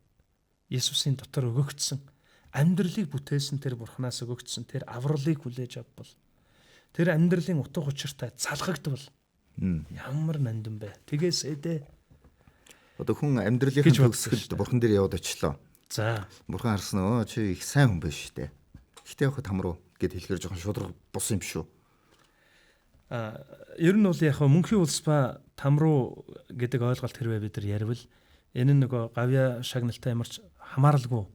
Есүсийн дотор өгөгдсөн амьдралыг бүтээсэн тэр Бурханаас өгөгдсөн тэр авралыг хүлээж авбал тэр амьдралын утга учиртай залгагдвал ямар нандин бэ? Тэгээс эдэ. Одоо хүн амьдралынхаа төгсгөлд бурхан дээр яваад очлоо. За. Бурхан харсан өө чи их сайн хүн байна шүү дээ. Гэтэ явах там руу гэд хэлэхээр жоохон шудраг бус юм шүү. Ер нь бол яг мөнхийн улс ба там руу гэдэг ойлголт хэрвээ бид нар ярил энэ нөгөө гавья шагналтай ямар ч хамааралгүй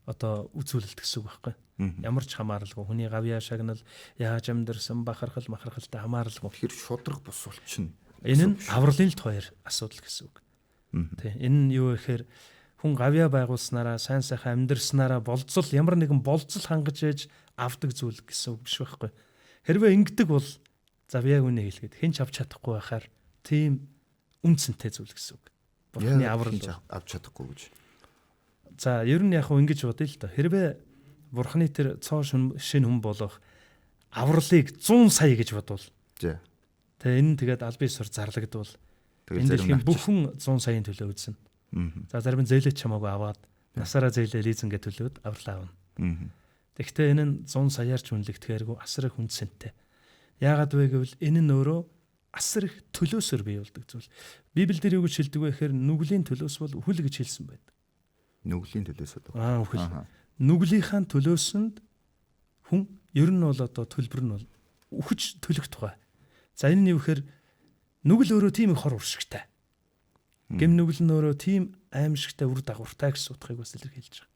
одоо үзүүлэлт гэсэн үг байхгүй. Ямар ч хамааралгүй хүний гавья шагнал яаж амьдэрсэн бахархалтай хамааралгүй. Тэр шудраг бус болчихно. Энэ нь авралын л хоёр асуудал гэсэн үг. Тэ энэ нь юу гэхээр хүн гавья байгуулснараа сайн сайхан амьдэрснараа болцол ямар нэгэн болцол хангаж ээж авдаг зүйл гэсэн үг биш байхгүй. Хэрвээ ингэдэг бол за би яг үнэ хэлгээд хэн ч авч чадахгүй байхаар тийм үнцэнтэй зүйл гэсэн үг. Бурхны аврал авч чадахгүй гэж. За ер нь яг ингэж бодъё л доо. Хэрвээ Бурхны тэр цоо шинэ хүн болох авралыг 100 сая гэж бодвол. За. Тэгээ энэ тэгээд аль бие сур зарлагдвал энэ дэлхийн бүхэн 100 саяын төлөө үзсэн. За зарим нь зээлээ чамаагүй аваад насаараа зээлээ лизингээ төлөөд аврал аавна. Тэгэхдээ энэ нь 100 саяар ч үнэлэгдэхээргүй асар их хүнсэнтэй. Яагаад вэ гэвэл энэ нь өөрөө асар их төлөөсөр бий болдог зүйл. Библиэлд юу гэж хэлдэг вэ гэхээр нүглийн төлөөс бол үхэл гэж хэлсэн байдаг. Нүглийн төлөөс үү? Үхэл. Нүглийнхаа төлөөсөнд хүн ер нь бол одоо төлбөр нь бол үхэж төлөх тухай. За энэ нь юу гэхээр нүгэл өөрөө тийм их хор уршигтай. Гэм нүгэл нь өөрөө тийм аимшигтай үр дагавартай гэсэн утгыг бас илэрхийлж байгаа.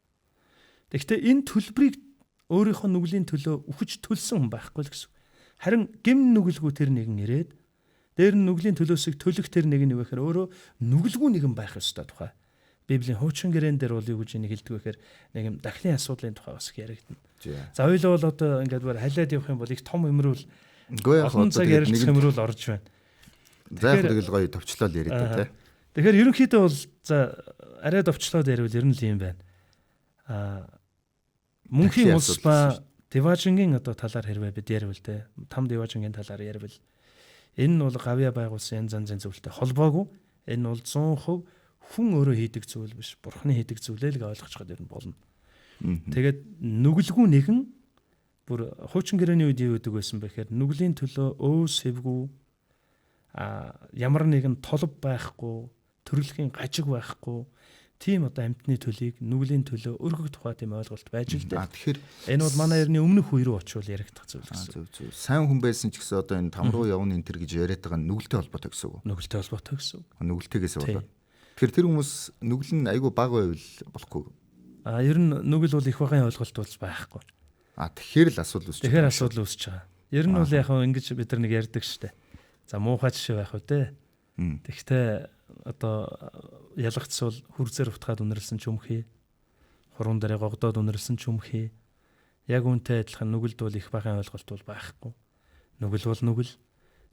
Тэгэхдээ энэ төлбөрийг өөрийнхөө нүглийн төлөө үхэж төлсөн хүн байхгүй л гэсэн. Харин гэм нүгэлгүй тэр нэгэн ирээд дээр нь нүглийн төлөөсөө төлөх тэр нэг нь юу гэхээр өөрөө нүгэлгүй нэгэн байх ёстой тухай. Библийн хуучин гэрээн дээр бол юу гэж энийг хэлдэг вэ гэхээр нэг юм дахлын асуудлын тухай бас яригдана. За ойлоо бол одоо ингээд бүр халиад явах юм бол их том өмрүүл олон цаг ярилцах өмрүүл орж байна. Заахад л гоё товчлол яриад та тий. Тэгэхээр ерөнхийдөө бол за арай товчлоод ярил ер нь л юм байна. Мөнхийн улс ба Деважингийн одоо талаар хэрвээ бид ярил те. Там Деважингийн талаар ярил. Энэ нь бол гавья байгуулсан янз янзын зүйлтэй холбоогүй. Энэ бол 100% хүн өөрөө хийдэг зүйл биш. Бурхны хийдэг зүйлээ л ойлгож чад ер нь болно. Тэгээд нүгэлгүй нэгэн бүр хуучин гэрээний үед юу гэдэг байсан бэ гэхээр нүглийн төлөө өөс хэвгүй ямар нэгэн толб байхгүй, төрөлхийн гажиг байхгүй, тийм одоо амьтны төлийг нүглийн төлөө өргөх тухай тийм ойлголт байж л дээ. Тэгэхээр энэ бол манай эртний өмнөх үе рүү очивол яригдах зүйл гэсэн. Зөв. Сайн хүн байсан ч гэсэн одоо энэ там руу явна энэ төр гэж яриад байгаа нүгэлтэй холбоотой гэсэн үг. Нүгэлтэй холбоотой гэсэн үг. Нүгэлтэйгээс болоод. Тэгэхээр тэр хүмүүс нүгэл нь айгүй бага байвал болохгүй. Ер нь нүгэл бол их багын ойлголт болж байхгүй. Тэгэхээр л асуудал үүсэж Тэгэхээр асуудал үүсэж байгаа. Ер нь бол яг хөө ингэж бид нар нэг ярьдаг штэ. За муухай жишээ байх үү те. Тэгэхдээ одоо ялгцвал хүрзээр утгаад үнэрлсэн ч өмхий. Хуруунд дээр гогдоод үнэрлсэн ч өмхий. Яг үнтэй адилхан нүгэлд бол их бахан ойлголт бол байхгүй. Нүгэл бол нүгэл.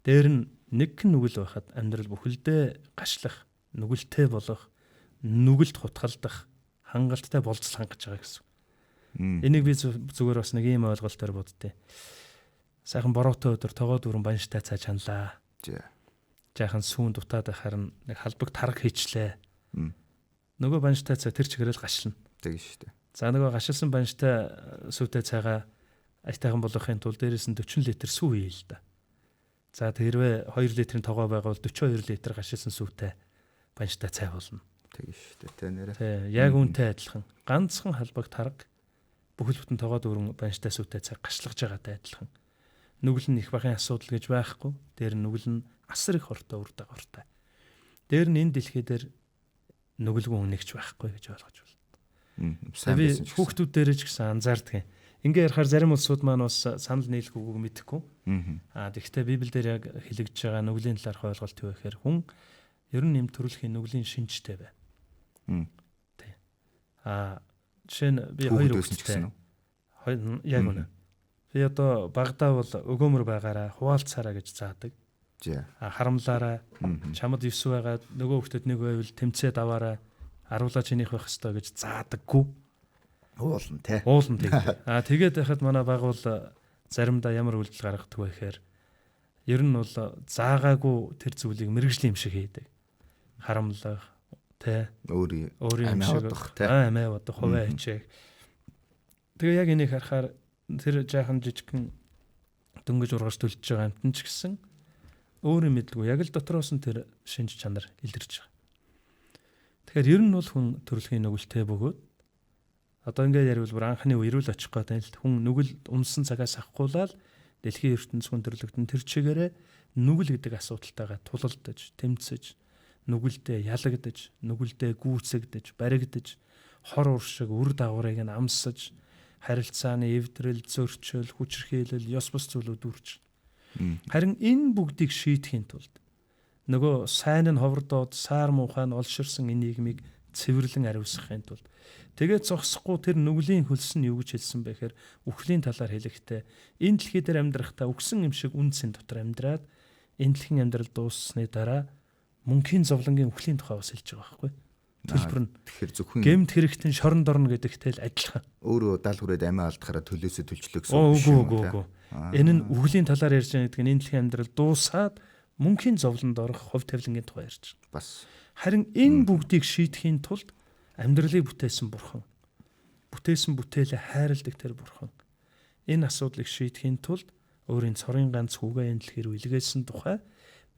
Дээр нь нэг нүгэл байхад амьдрал бүхэлдээ гашлах, нүгэлтэй болох, нүгэлд хутгалдах, хангалттай болцол хангаж байгаа гэсэн. Энийг би зүгээр бас нэг ийм ойлголтоор боддتي. Сайхан бороотой өдөр тогоо дүүрэн банштай цааж ханлаа. Жаахан сүүн дутаад харин нэг халбаг тараг хийчлээ. Нөгөө банштай цаа тэр чигээрэл гашлна. Тэг шүү дээ. За нөгөө гашилсан банштай сүүтэй цайгаа айтайхан болгохын тулд дээрээс нь 40 литр сүү хийе л да. За тэрвээ 2 литрийн тогоо байгаа бол 42 литр гашилсан сүүтэй банштай цай болно. Тэг шүү дээ. Тэ нэрэ. Тэг яг үнтэй адилхан. Ганцхан халбаг тараг бүхэл бүтэн тогоо дүүрэн банштай сүүтэй цай гашлгаж байгаатай адилхан. Нүгэл нь их бахын асуудал гэж байхгүй. Дээр нь нүгэл нь асар их хортой үр дагавартай. Дээр нь энэ дэлхий дээр нүгэлгүй нэгч байхгүй гэж ойлгож байна. Сайн байсан ч хүүхдүүд дээр ч гэсэн анзаардаг юм. Ингээ ярихаар зарим улсууд маань бас санал нийлэх үгүйг мэдэхгүй. Тэгэхдээ Библиэлд яг хэлэгдэж байгаа нүглийн талаарх ойлголт юу гэхээр хүн ер нь нэм төрөлхийн нүглийн шинжтэй бай. Тий. Жишээ нь би хоёр үгтэй. Яг үнэ. Би одоо багадаа бол өгөөмөр байгаараа хуваалцаараа гэж заадаг. Харамлаараа чамд 9 байгаа нөгөө хүүхдэд нэг байвал тэмцээд аваараа аруулаа чинийх байх хэвээр гэж заадаггүй. Уулна тий. Уулна тий. Тэгээд байхад манай баг бол заримдаа ямар үйлдэл гаргадаг вэ гэхээр ер нь бол заагаагүй тэр зүйлийг мэрэгжлийн юм шиг хийдэг. Харамлах тий. Өөрийн юм шиг амиа бодох хуваа хичээх. Тэгээ яг энийг харахаар тэр жаахан жижигхэн дөнгөж ургаж төлж байгаа амтэн ч гэсэн өөрийн мэдлгүй яг л дотроос нь тэр шинж чанар илэрч байгаа. Тэгэхээр ер нь бол хүн төрөлхийн нүгэлтэй бөгөөд одоо ингээд яривал бүр анхны үерүүл очих гэдэг нь хүн нүгэл унсан цагаас ахгуулаад дэлхийн ертөнц хүн төрлөختөн тэр чигээрээ нүгэл гэдэг асуудалтайгаа тулалдаж, тэмцэж, нүгэлдээ ялагдаж, нүгэлдээ гүйцэгдэж, баригдаж, хор уршиг, үр дагаврыг нь амсаж, харилцааны эвдрэл, зөрчил, хүчирхийлэл, ёс бус зүйлүүд үрж. Харин энэ бүгдийг шийдэхин тулд нөгөө сайн нь ховрдоод саар муухай нь олширсан энэ нийгмийг цэвэрлэн ариусгахын тулд тэгээд зогсохгүй тэр нүглийн хөлс нь юу гэж хэлсэн бэ гэхээр үхлийн талаар хэлэхдээ энэ дэлхий дээр амьдрахдаа үхсэн юм шиг үнцэн дотор амьдраад энэ дэлхийн амьдрал дууссаны дараа мөнхийн зовлонгийн үхлийн тухай бас хэлж байгаа байхгүй. Төлбөр нь тэгэхээр зөвхөн гэмт хэрэгтэн шорон дорно гэдэгтэй л адилхан. Өөрөө даал хүрээд амиа алдахаараа төлөөсөө төлчлөө гэсэн үг шүү. Үгүй. Энэ нь үхлийн талаар ярьж байгаа гэдэг нь энэ дэлхийн амьдрал дуусаад мөнхийн зовлонд орох хувь тавилангийн тухай ярьж байна. Бас харин энэ бүгдийг шийдэхийн тулд амьдралыг бүтээсэн бурхан, бүтээсэн бүтээлээ хайрладаг тэр бурхан энэ асуудлыг шийдэхийн тулд өөрийн цорын ганц хүүгээ энэ дэлхийр үлгээсэн тухай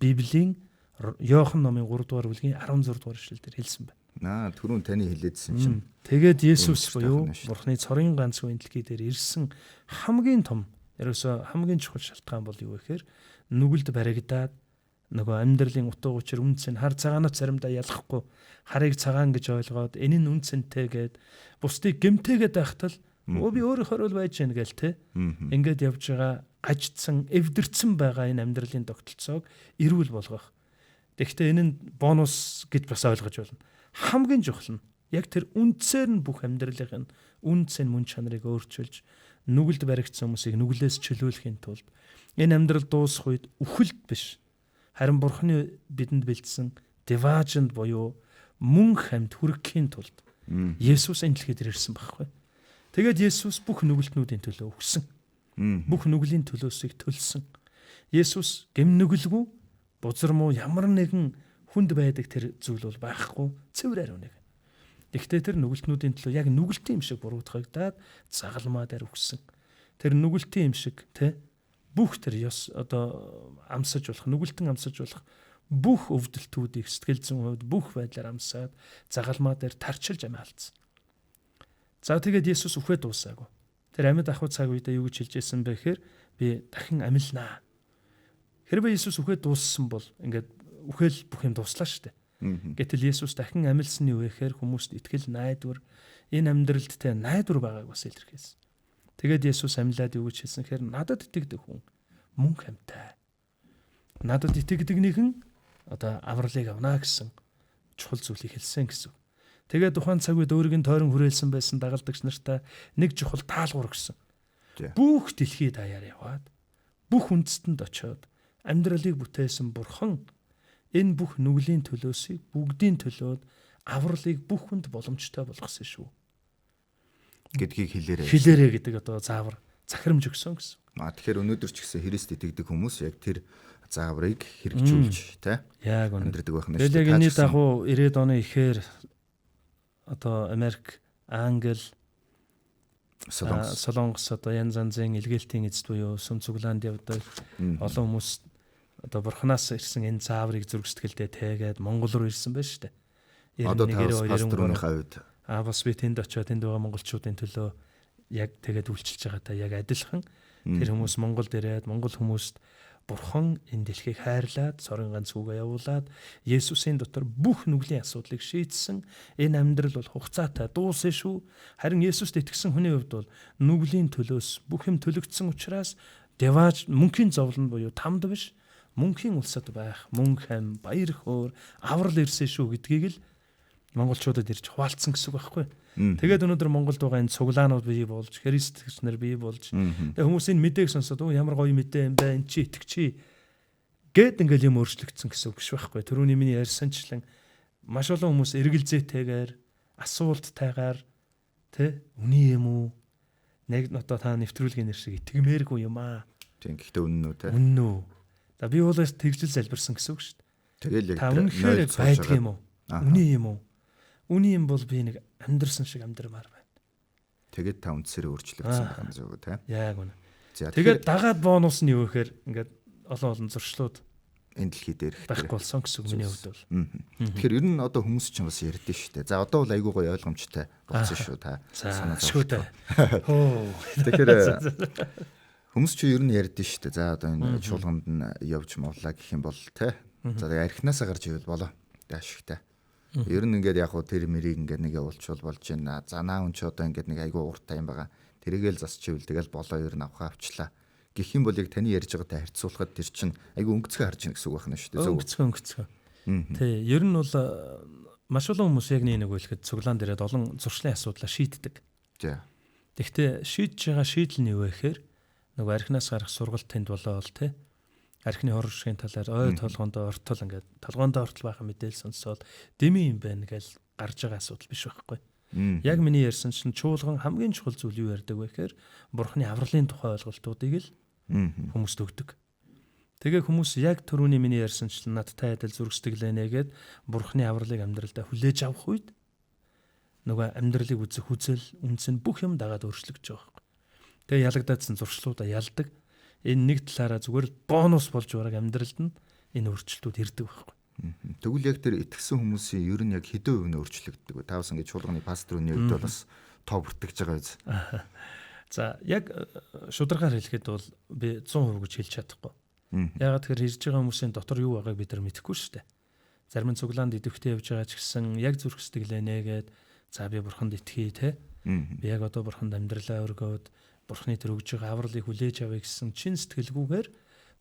Библийн Иохан номын 3 дугаар бүлгийн 16 дугаар ишлэлээр хэлсэн байна. Түрүүн таны хэлээдсэн чинь. Тэгээд Есүс буюу Бурхны цорын ганц хүн дэлхий дээр ирсэн хамгийн том, ерөөсө хамгийн чухал шалтгаан бол юу вэ гэхээр нүгэлд баригдаад нөгөө амьдралын утга учир үнцэн хар цагаанаас заримдаа ялахгүй харыг цагаан гэж ойлгоод энэ нь үнцэнтэй гэд бусдыг гэмтээгээд байхтал би өөрийнхөө л байж гэнэ гээл те. Ингээд явж байгаа гаждсан, эвдэрсэн байгаа энэ амьдралын тогтолцоог эрүүл болгох. Тэгэхдээ энэ нь бонус гэж бас ойлгож байна. Хамгийн чухал нь яг тэр үндсээр нь бүх амьдралын үнцэн мөн чанарыг өөрчилж нүгэлд баригдсан хүмүүсийг нүглээс чөлөөлөхийн тулд энэ амьдрал дуусах үед үхэлд биш. Харин Бурхны бидэнд бэлдсэн деважинд буюу мөнх амьд хүрэхийн тулд Есүс энэ дэлхийд ирсэн байхгүй. Тэгээд Есүс бүх нүгэлтнүүдийн төлөө өгсөн. Бүх нүглийн төлөөсийг төлсөн. Есүс гэм нүгэлгүй бузар муу ямар нэгэн хүнд байдаг тэр зүйл бол байхгүй. Цэвэр ариун нэг. Гэхдээ тэр нүгэлтнүүдийн төлөө яг нүгэлтийн юм шиг буруудагдаад загалмаа дээр өгсөн. Тэр нүгэлтийн юм шиг те бүх тэр ёс одоо амсаж болох, нүгэлтэн амсаж болох бүх өвдөлтүүдийг сэтгэл зүйн хувьд бүх байдлаар амсаад загалмаа дээр тарчилж амиалцсан. За тэгээд Есүс үхвэ дуусаагүй. Тэр амьд ахуй цаг үедээ юу гэж хэлж ирсэн бэ гэхээр би дахин амилнаа. Хэрвээ Есүс үхвэ дууссан бол ингээд үхэл бүх юм дуслаа шүү дээ. Гэтэл Есүс дахин амилсан нь юу вэ гэхээр хүмүүст итгэл найдвар энэ амьдралд те найдвар байгааг бас илэрхийлсэн. Тэгээд Есүс амьлаад юу гэж хэлсэн гэхээр надад итгэдэг хүн мөн хамтай. Надад итгэдэгнийхэн одоо авралыг авна гэсэн чухал зүйлийг хэлсэн гэсэн. Тэгээд тухайн цаг үед өөрийг нь тойрон хүрээлсэн байсан дагалдагч нартай нэг чухал таалгуур өгсөн. Бүх дэлхийд даяар яваад бүх үндэстэнд очиод амьдралыг бүтээсэн Бурхан энэ бүх нүглийн төлөөсийг бүгдийн төлөөд авралыг бүх хүнд боломжтой болгосон шүү гэдгийг хэлээрээ гэдэг одоо заавар захирамж өгсөн гэсэн. Тэгэхээр өнөөдөр ч гэсэн Христ итгэдэг хүмүүс яг тэр зааврыг хэрэгжүүлж яг амьдрдаг байх нь. Тэгээд энэ дагуу 90-ад оны ихээр одоо Америк, Англи, Солонгос одоо янз янзын илгээлтийн эзэд буюу сүм цуглаанд явдаг олон хүмүүс одоо Бурханаас ирсэн энэ зааврыг зөргсдгэлдээ тэгээд Монгол руу ирсэн байна шүү дээ. Одоо пасторынхаа үед бас би тэнд очиод тэнд байгаа монголчуудын төлөө яг тэгээд үйлчилж байгаатай яг адилхан тэр хүмүүс Монголд ирээд монгол хүмүүст Бурхан энэ дэлхийг хайрлаад цорын ганц үгээ явуулаад Есүсийн дотор бүх нүглийн асуудлыг шийдсэн. Энэ амьдрал бол хугацаатай дуусна шүү. Харин Есүст итгэсэн хүний хувьд бол нүглийн төлөөс бүх юм төлөгдсөн учраас деваж мөнхийн зовлон буюу тамд биш мөнхийн улсад байх мөнх хам баяр хөөр аврал ирсэн шүү гэдгийг л монголчуудад ирж хуваалцсан гэсэн үг байхгүй. Тэгээд өнөөдөр Монголд байгаа энэ цуглаанууд бий болж, христч нар бий болж, тэгээд хүмүүсийн мэдээг сонсоод ямар гоё мэдээ юм бэ, эн чи итгэчи гэд ингээл юм өөрчлөгдсөн гэсэн үг биш байхгүй. Түрүүний миний ярьсанчлан маш олон хүмүүс эргэлзээтэйгээр, асуулттайгаар үний юм уу? Нэг одоо та нэвтрүүлгийн нэр шиг итгэмээргүй юм аа. Тийм гэхдээ үнэн үү те? Үнэн үү? За би бол тэгжил залбирсан гэсэн үг шүү дээ. Тэгэл яг та үнэхээр байдаг юм уу? Үний юм уу? Үний юм бол би нэг амьдрсан шиг амьдрмаар байна. Тэгээд та үндсээрээ өөрчлөгдсөн байх юм зөв те. Яг үнэ. Тэгээд дагаад бонус нь юу гэхээр ингээд олон зуршлууд энэ дэлхий дээрх байхгүй болсон гэсэн үг миний хувьд бол. Тэгэхээр ер нь одоо хүмүүс ч бас ярьдэн шүү дээ. За одоо бол айгүй гоё ойлгомжтой болсон шүү та. Санаа зовтой. Тэгэхээр хүмүүс ч ер нь ярьдэн шүү дээ. За одоо энэ чуулганд нь явж мовлаа гэх юм бол те. За архинасаа гарч ивэл болоо. Ашигтай. Ер нь ингээд яг хуу тэр мэрийг ингээд нэг явуулчвал болж байна. За наа хүн ч одоо ингээд нэг айгүй уртаа юм байгаа. Тэргээл засчихвэл тэгэл болоо ер нь авахаа авчлаа. Гэх юм бол яг таны ярьж байгаатай харьцуулахад тэр чинь айгүй өнгөцгөө харж ийн гэсэн үг байна шүү дээ. Өнгөцгөө. Тий, ер нь бол маш олон хүмүүс яг нэг үлэхэд цуглаанд ирээд олон зуршлын асуудлаа шийддэг. Тэгэхдээ шийдэж байгаа шийдэл нь юу вэ гэхээр нөгөө архинаас гарах сургалт тэнд болоо бол тий. Архины хор уршигын талаар ой толгоондоо ортол ингээд толгоондоо ортол байхын мэдээлэл сонсоод дэми юм байна гэж гарч байгаа асуудал биш байхгүй. Яг миний ярьсан чинь чуулган хамгийн чухал зүйл юу ярьдаг вэ гэхээр Бурхны авралын тухай ойлголтуудыг л хүмүүст өгдөг. Тэгээ хүмүүс яг түрүүний миний ярьсан чинь надтай адил зургсдэглэнэ гэд Бурхны авралыг амьдралдаа хүлээж авах үед нөгөө амьдралыг үзэх хүзэл үнс нь бүх юм дагаад өөрчлөгдөж байгаа байхгүй. Тэгээ ялагдаадсан зуршлуудаа ялдаг. Энэ нэг талаараа зүгээр бонус болж бараг амьдралд нь энэ өөрчлөлтүүд ирдэг байхгүй. Тэгвэл яг тэр итгэсэн хүмүүсийн ер нь яг хэдэн хувь нь өөрчлөгддөг вэ? Тавс ингээд чуулганы пасторын хувьд бол бас тоо бүртгэж байгаа биз. За яг шударгаар хэлэхэд бол би 100% гэж хэлж чадахгүй. Ягаад тэгэхээр ирж байгаа хүмүүсийн дотор юу байгааг бид нар мэдэхгүй шүү дээ. Зарим нь цуглаанд идэвхтэй явж байгаа ч гэсэн яг зүрхсдэглэнэ гээд за би Бурханд итгэе те. Би яг одоо Бурханд амьдралаа өргөөд Бурхны тэр өгж байгаа авралыг хүлээж авъя гэсэн чин сэтгэлгүйгээр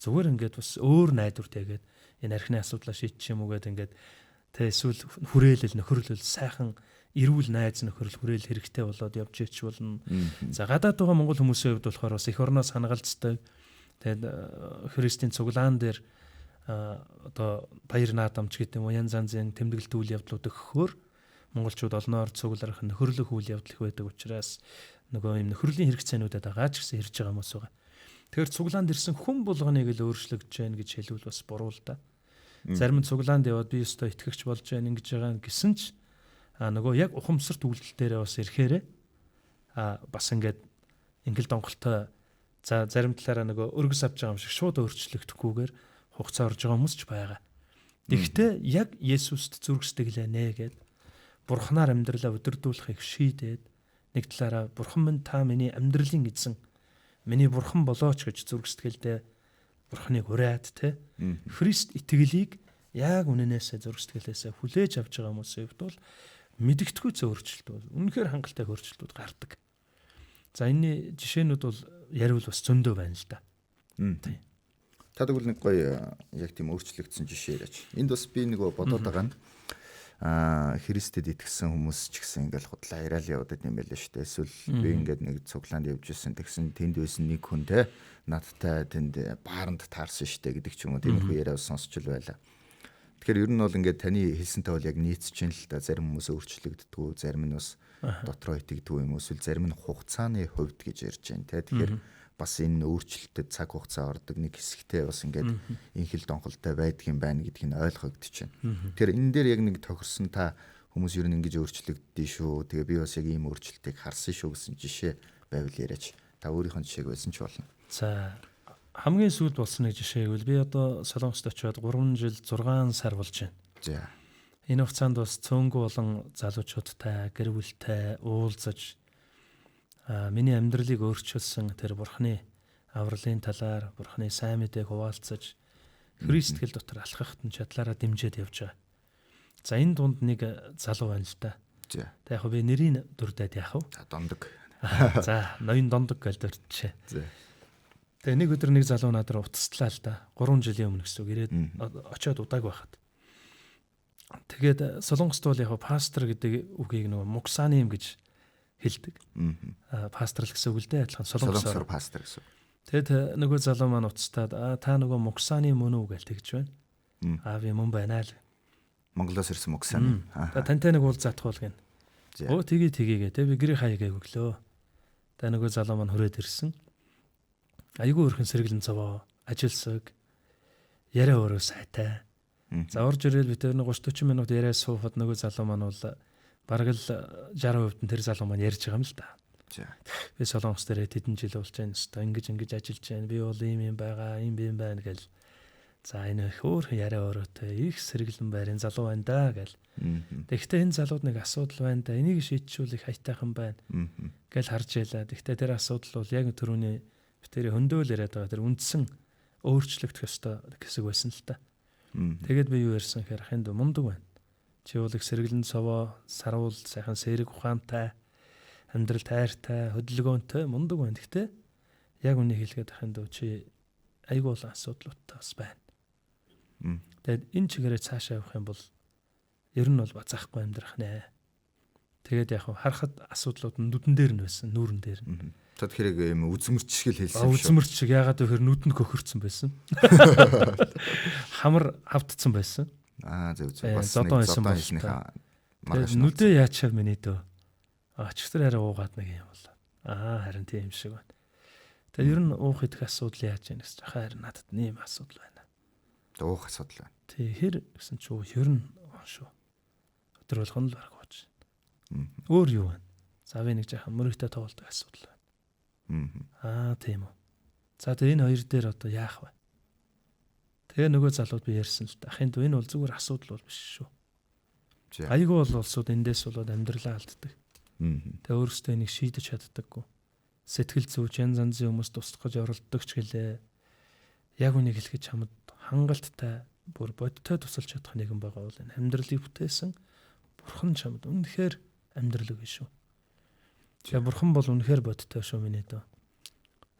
зүгээр ингээд бас өөр найдвартайгээд энэ архины асуудлаа шийдчих юм уу гэдэг ингээд тэ эсвэл хүрээлэл нөхөрлөл сайхан эрүүл найз нөхөрл хүрээл хэрэгтэй болоод явж ич болно. За гадаад байгаа монгол хүмүүсийн хувьд болохоор бас эх орноос хангалцдаг. Тэгээд Христийн цуглаан дээр одоо баяр наадамч гэдэг юм уу янз янзын тэмдэглэлт үйл явдлууд өгөхөөр монголчууд олноор цугларах нөхөрлөх үйл явдал их байдаг учраас нөгөө юм нөхөрлийн хэрэгцээнүүдэд байгаа ч гэсэн ирж байгаа хүмүүс байгаа. Тэгэхээр цуглаанд ирсэн хүн болгоныг л өөрчлөгдөж जैन гэж хэлвэл бас буруу л да. Зарим нь цуглаанд яваад би өстой итгэгч болж जैन ингэж байгаа гэсэн ч нөгөө яг ухамсарт үйлдэл дээрээ бас ирэхээрээ бас ингээд ингээл донголтой за зарим талаараа нөгөө өргөс авч байгаа юм шиг шууд өөрчлөгдөхгүйгээр хугацаа орж байгаа хүмүүс ч байгаа. Гэхдээ яг Есүст зүрхсдэглэнэ гэд Бурханаар амьдралаа өдөрдүүлэхийг шийдээд нэг талаараа Бурхан минь та миний амьдралын эзэн миний Бурхан болооч гэж зүрхсэтгэлдээ Бурханыг ураад те Христ итгэлийг яг үнэнээсээ зүрхсэтгэлээсээ хүлээж авч байгаа хүмүүсийн хувьд бол мэдгэдэггүй зөөрчлөлт бол үнэхээр хангалттай өөрчлөлтүүд гардаг. За энэний жишээнүүд бол яривал бас зөндөө байна л да. Тийм. Та тэгвэл нэг гоё яг тийм өөрчлөгдсөн жишээ яриач. Энд бас би нөгөө бодоод байгаа нь Христэд итгэсэн хүмүүс ч гэсэн ингээл худлаа яриад явдаг юм байл шүү дээ. Эсвэл би ингээд нэг цуглаанд явж исэн тэгсэн тэнд байсан нэг хүн те надтай тэнд бааранд таарсан шүү дээ гэдэг ч юм уу. Тиймэрхүү яриа сонсч л байла. Тэгэхээр ер нь бол ингээд таны хэлсэнтэй бол яг нийцж ин л да. Зарим хүмүүс өөрчлөгддөг, зарим нь бас дотроо итгэдэг юм уу? Эсвэл зарим нь хугацааны хувьд гэж ярьж байна те. Тэгэхээр бас энэ өөрчлөлтөд цаг хугацаа ордог нэг хэсэгтээ бас ингээд инхэл донхолтой байдгийн байна гэдгийг нь ойлгогдож байна. Тэгэхээр энэ дээр яг нэг тохирсон та хүмүүс ер нь ингэж өөрчлөгддөө шүү. Тэгээ би бас яг ийм өөрчлөлтийг харсан шүү гэсэн жишээ байвал яриач. Та өөрийнхөө жишээг байсан ч болно. За хамгийн сүүлд болсон нэг жишээ гэвэл би одоо Солонгост очиод 3 жил 6 сар болж байна. За. Энэ хугацаанд бас цөөнгөө болон залуучуудтай, гэр бүлтэй уулзаж миний амьдралыг өөрчилсөн тэр Бурхны авралын талаар Бурхны сайн мэдээг хуваалцаж Христгэл дотор алхахт нь чадлаараа дэмжиж явж байгаа. За энэ дунд нэг залуу байна л да. За. Тэг яг би нэрийн дурдаад яах вэ? Дондог. За, ноён дондог гэж дурдчихэ. За. Тэгээ нэг өдөр нэг залуу надад утастлаа л да. 3 жилийн өмнө гэсэн үг ирээд очиод удааг байхад. Тэгээд Солонгост бол яг пастор гэдэг үгийг нөгөө муксаним гэж хэлдэг. Пастор л гэсэн үг л дээ, адилхан солонгосоор пастор гэсэн. Тэгээд нөгөө залуу маань уцтаад та нөгөө муксаны мөн үү гэж тэгж байна. Би мөн байна л. Монголоос ирсэн муксан. Тантай нэг уулзаах бол гин. Оо тгийгээ тэ би гэрээ хаяг өглөө. Та нөгөө залуу маань хүрээд ирсэн. Айгүй өрхөн сэргэлэн цаваа, ажилсаг, яриа өөрөө сайтай. За орж ирэл бид нэг 30-40 минут яриа суухад нөгөө залуу маань бол бараг л 60% нь тэр залуу маань ярьж байгаа юм л да. Би Солонгос дээр тэдэн жил болж байна. Өстой ингэж ажиллаж байна. Би бол ийм байгаа, ийм байна гэл. За энэ хөөх яриа өөрөөтэй их сэргэлэн байрын залуу байна да гэл. Тэгэхдээ энэ залууд нэг асуудал байна да. Энийг шийдчихүүлэх хайтайхан байна. Гэл харж ялаа. Тэгэхдээ тэр асуудал бол яг түрүүний битэрийн хөндөөл яриад байгаа тэр үндсэн өөрчлөгдөх ёстой хэсэг байсан л та. Тэгээд би юу ярьсан гэхээр хинд мундаг байна. Чи бол их сэргэлэн цовоо, саруул, сайхан сэрэг ухаантай, амьдрал тайртай, хөдөлгөөнтэй мундаг байна. Гэхдээ яг үнийг хэлгээд хинд чи айгүй бол асуудлуудтай бас байна. Тэгээд энэ чигээрээ цаашаа явах юм бол ер нь бол бацаахгүй амьдрах нэ. Тэгээд яг харахад асуудлууд нь нүдэн дээр нь байсан, нүүрэн дээр нь. За тэгэхээр юм үзмэрч шиг л хэлсэн юм шүү. Үзмэрч шиг ягаад гэхээр нүдэнд хөхөрцөн байсан. Хамар хавтцсан байсан. Зөв бас зодон хийснийхаа маргааш нүдээ яачаа миний дөө. Ачигтэр арай уугаад нэг юм болоо. Харин тийм шиг байна. Тэгээд ер нь уух идэх асуудал яаж яах гэсэн чинь харин надад нэм асуудал байна. Уух асуудал байна. Тий хэр гэсэн чи ер нь шүү. Өдөр болгоно л барах болж байна. Өөр юу байна? За би нэг жаахан мөрөгтэй тоглолтог асуудал байна. Тийм үү. За тэгээ энэ хоёр дээр одоо яах вэ? Тэгээ нөгөө залууд би ярьсан л та. Ахын дүү энэ бол зүгээр асуудал бол биш шүү. Айгүй бол улсууд эндээс болоод амьдралаа алддаг. Тэгээ өөрөөсөө энийг шийдэж чаддаггүй. Сэтгэл зүйч янз янзын хүмүүс туслах гэж оролддог ч гэлээ. Яг үнийг хэлэхэд чамд хангалттай бүр бодтой тусалж чадах нэгэн байгаа бол энэ амьдралыг бүтээсэн Бурхан чамд үнэхээр амьдрал өгнө шүү. Тэгээ Бурхан бол үнэхээр бодтой шүү миний дөө.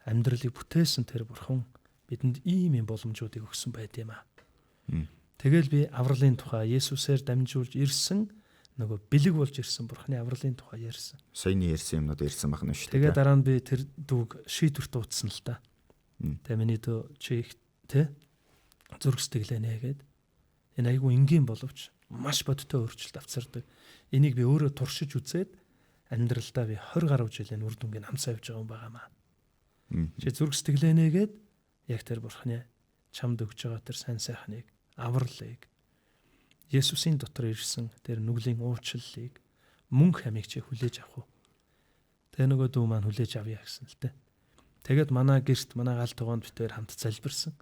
Амьдралыг бүтээсэн тэр Бурхан бидэнд ийм боломжуудыг өгсөн байт юм аа. Тэгэл би авралын тухай Есүсээр дамжуулж ирсэн нөгөө бэлэг болж ирсэн Бурханы авралын тухай ярьсан. Саяны ярьсан юмнууд ярьсан байна шүү дээ. Тэгээ дараа нь би тэр дүүг шийдвэрт уудсан л та. Тэгээ миний дөө чи тэ зүрх сэтгэлээ нээгээд энэ айгүй энгийн боловч маш бодтой өөрчлөлт авцардаг. Энийг би өөрөө туршиж үзээд амьдралдаа би 20 гаруй жилийн үр дүнгийн хамсаа явж байгаа юм байгаамаа. Чи зүрх сэтгэлээ нээгээд яг тэр Бурханы чамд өгж байгаа тэр сайн сайхныг, авралыг, Есүсийн дотор ирсэн тэр нүглийн уучлалыг, мөнх хамийг чи хүлээж авах уу? Тэгээ нөгөө дүү маань хүлээж авъя гэсэн л дээ. Тэгээд манай гэрт манай гал тогоонд битээр хамт залбирсан.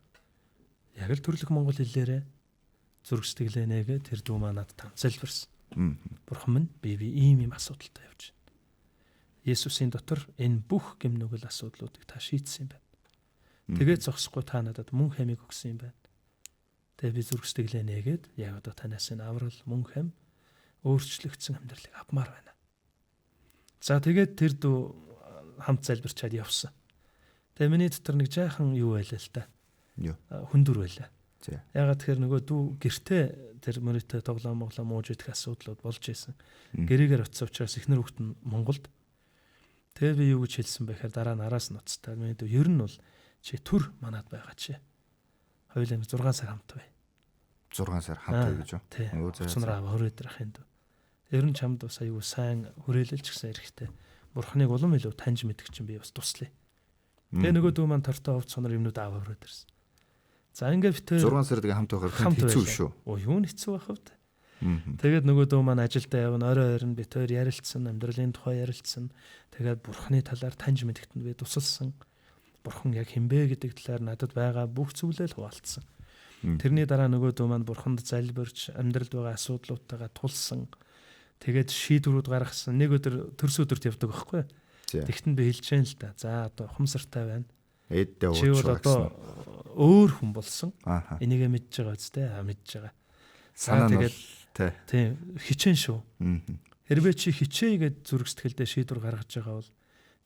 Яг л төрлөх монгол хэллээрээ зүрх сэтгэлээ нээгээд тэр дүү маань надад хамт залбирсан. Бурхан минь би ийм асуудалтай явж байна. Есүсийн дотор энэ бүх гэмнүгэл асуудлуудыг та шийдсэн юм байна. Тэгээд зогсохгүй та надад мөн хамийг өгсөн юм байна. Тэгээд би зүрх сэтгэлээ нээгээд яг одоо танаас энэ аврал мөн хам өөрчлөгдсөн амьдралыг авмаар байна. За тэгээд тэр дүү хамт залбирчаад явсан. Тэгээ миний дотор нэг жаахан юу байлаа л та. Юу? Хүндүр байлаа. За. Ягаад тэгэхээр нөгөө дүү гэртээ тэр мөрөдөө тоглоом ууж идэх асуудлууд болж исэн. Гэрээгээр очсон учраас эхнэр хүүхэд нь Монголд. Тэгээ би юу гэж хэлсэн бэ гэхээр дараа нь араас нь уцтай. Миний дүү ер нь бол чи төр манад байгаа чи. Хоёулаа 6 сар хамт бай. 6 сар хамт бай гэж юу? Өө заа. Хөрөөдөр ахын дүү. Ер нь чамд бас аюу сайн хүрээлэлж гисэн эрэхтэй. Бурхныг улам илүү таньж мэдэх чинь би бас туслая. Тэгээ нөгөө дүү маань тортой овц сонор юмнууд аваа хүрээд ирсэн. За ингээд битээ 6 сар тэгээ хамт байхаар хэцүү шүү. Юу хэцүү байх вэ? Тэгээд нөгөө дүү маань ажилдаа явна, орой ойрон бит хоёр ярилцсан, амьдралын тухай ярилцсан. Тэгээд бурхны талаар таньж мэдгэхэд би тусалсан. Бурхан яг хинбэ гэдэг талаар надад байгаа бүх зүйлээ л хуваалцсан. Тэрний дараа нөгөө дүү маань бурханд залбирч амьдралд байгаа асуудлуудтайгаа тулсан. Тэгээд шийдвэрүүд гаргасан. Нэг өдөр төрс өдөрт явдаг байхгүй. Тэгтэн би хэлж जैन л да. За одоо ухамсартай байна. Эддээ чи бол одоо өөр хүн болсон. Энийгээ мэдж байгаа үстэй. Мэдж байгаа. Санаа нь тийм хичээн шүү. Хэрвээ чи хичээгээд зүрх сэтгэлдээ шийдвэр гаргаж байгаа бол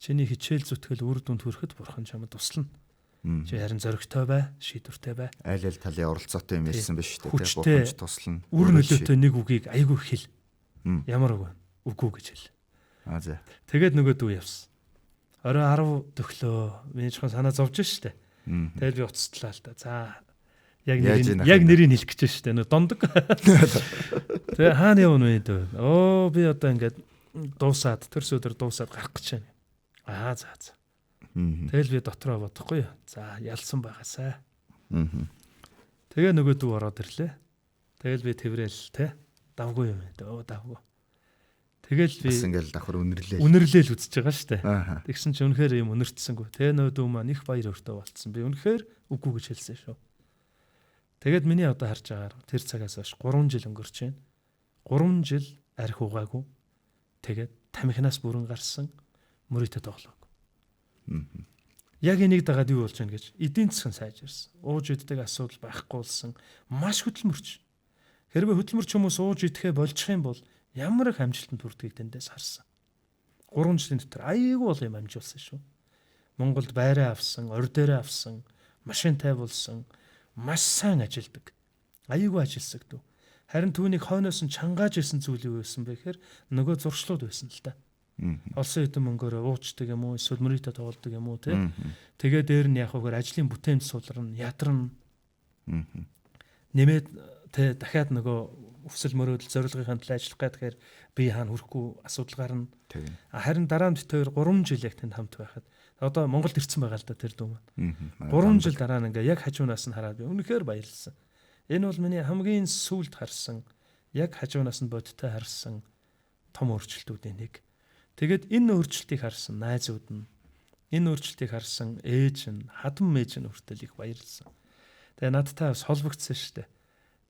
чиний хичээл зүтгэл үр дүнд хүрэхэд бурхан чамд туслана. Чи харин зоригтой бай, шийдвэртэй бай. Аль талын оролцоотой юм ярьсан биш үү? Бурханч туслана. Үр нөлөөтэй нэг үгийг айгүй хэл. Ямар үгүй гэж хэл. За. Тэгээд нөгөө дүү явсан. Орой 10 төглөө миний чихэн санаа зовж штэ. Тэгээд би уцтлаа л та. За яг нэрийг хэлэх гэж штэ. Нөө дондог. Тэгээ хаана явна вэ дөө? Оо би одоо ингээд дуусаад төрс өдөр дуусаад гарах гэж байна. За. Тэгэл би дотроо бодохгүй юу. За ялсан байгаасай. Тэгээ нөгөө дүү ороод ирлээ. Тэгэл би тэврээл те. Давгүй юм дөө давгүй. Тэгэл би бас ингээл давхар үнэрлээл үзэж байгаа штэ. Тэгсэн чи үнэхээр юм үнэртсэнгүй. Тэгээ нөөдөө маань их баяр өртөө болцсон. Би үнэхээр үгүй гэж хэлсэн шүү. Тэгээд миний одоо харж байгаагаар тэр цагаас хойш 3 жил өнгөрч байна. 3 жил арх угаагүй. Тэгээд тамхинаас бүрэн гарсан мөрөдө тоглоог. Яг энийг дагаад юу болж байна гэж эдийн засгийн сайжирсан. Ууж иддэг асуудал байхгүй болсон. Маш хөдөлмөрч. Хэрвээ хөдөлмөрч хүмүүс ууж идэхэ болчих юм бол ямар их амжилтанд хүрдгийг тэндээс харсан. 3 жилийн дотор айгүй бол юм амжуулсан шүү. Монголд байраа авсан, ор дээрээ авсан, машинтай болсон, маш сайн ажилдаг. Айгүй ажилсагд. Харин түүнийг хойноос нь чангааж исэн зүйл юу байсан бэ гэхээр нөгөө зуршлууд байсан л та. Олсон хэдэн мөнгөөр уучдаг юм уу, эсвэл мөрөдө тоглодог юм уу те. Тэгээ дээр нь яг хөөр ажлын бүтээмж суулрна, ядарна. Нэмээд тэ дахиад нөгөө өсөл мөрөөдөл зорилгын төлөө ажиллах гэхээр би хаана хүрэхгүй асуудал гарна. Харин дараа нь бид хоёр 3 жил яг тэнд хамт байхад одоо Монголд ирсэн байгаа л да тэр дүү маань. 3 жил дараа нь ингээ яг хажуунаас нь хараад би үнэхээр баярлсан. Энэ бол миний хамгийн сүүлд харсан, яг хажуунаас нь бодтой харсан том өөрчлөлтүүдийн нэг. Тэгээд энэ өөрчлөлтийг харсан найзууд нь, энэ өөрчлөлтийг харсан ээж нь, хадам ээж нь хүртэл их баярлсан. Тэгээ надтай бас холбогдсон шүү дээ.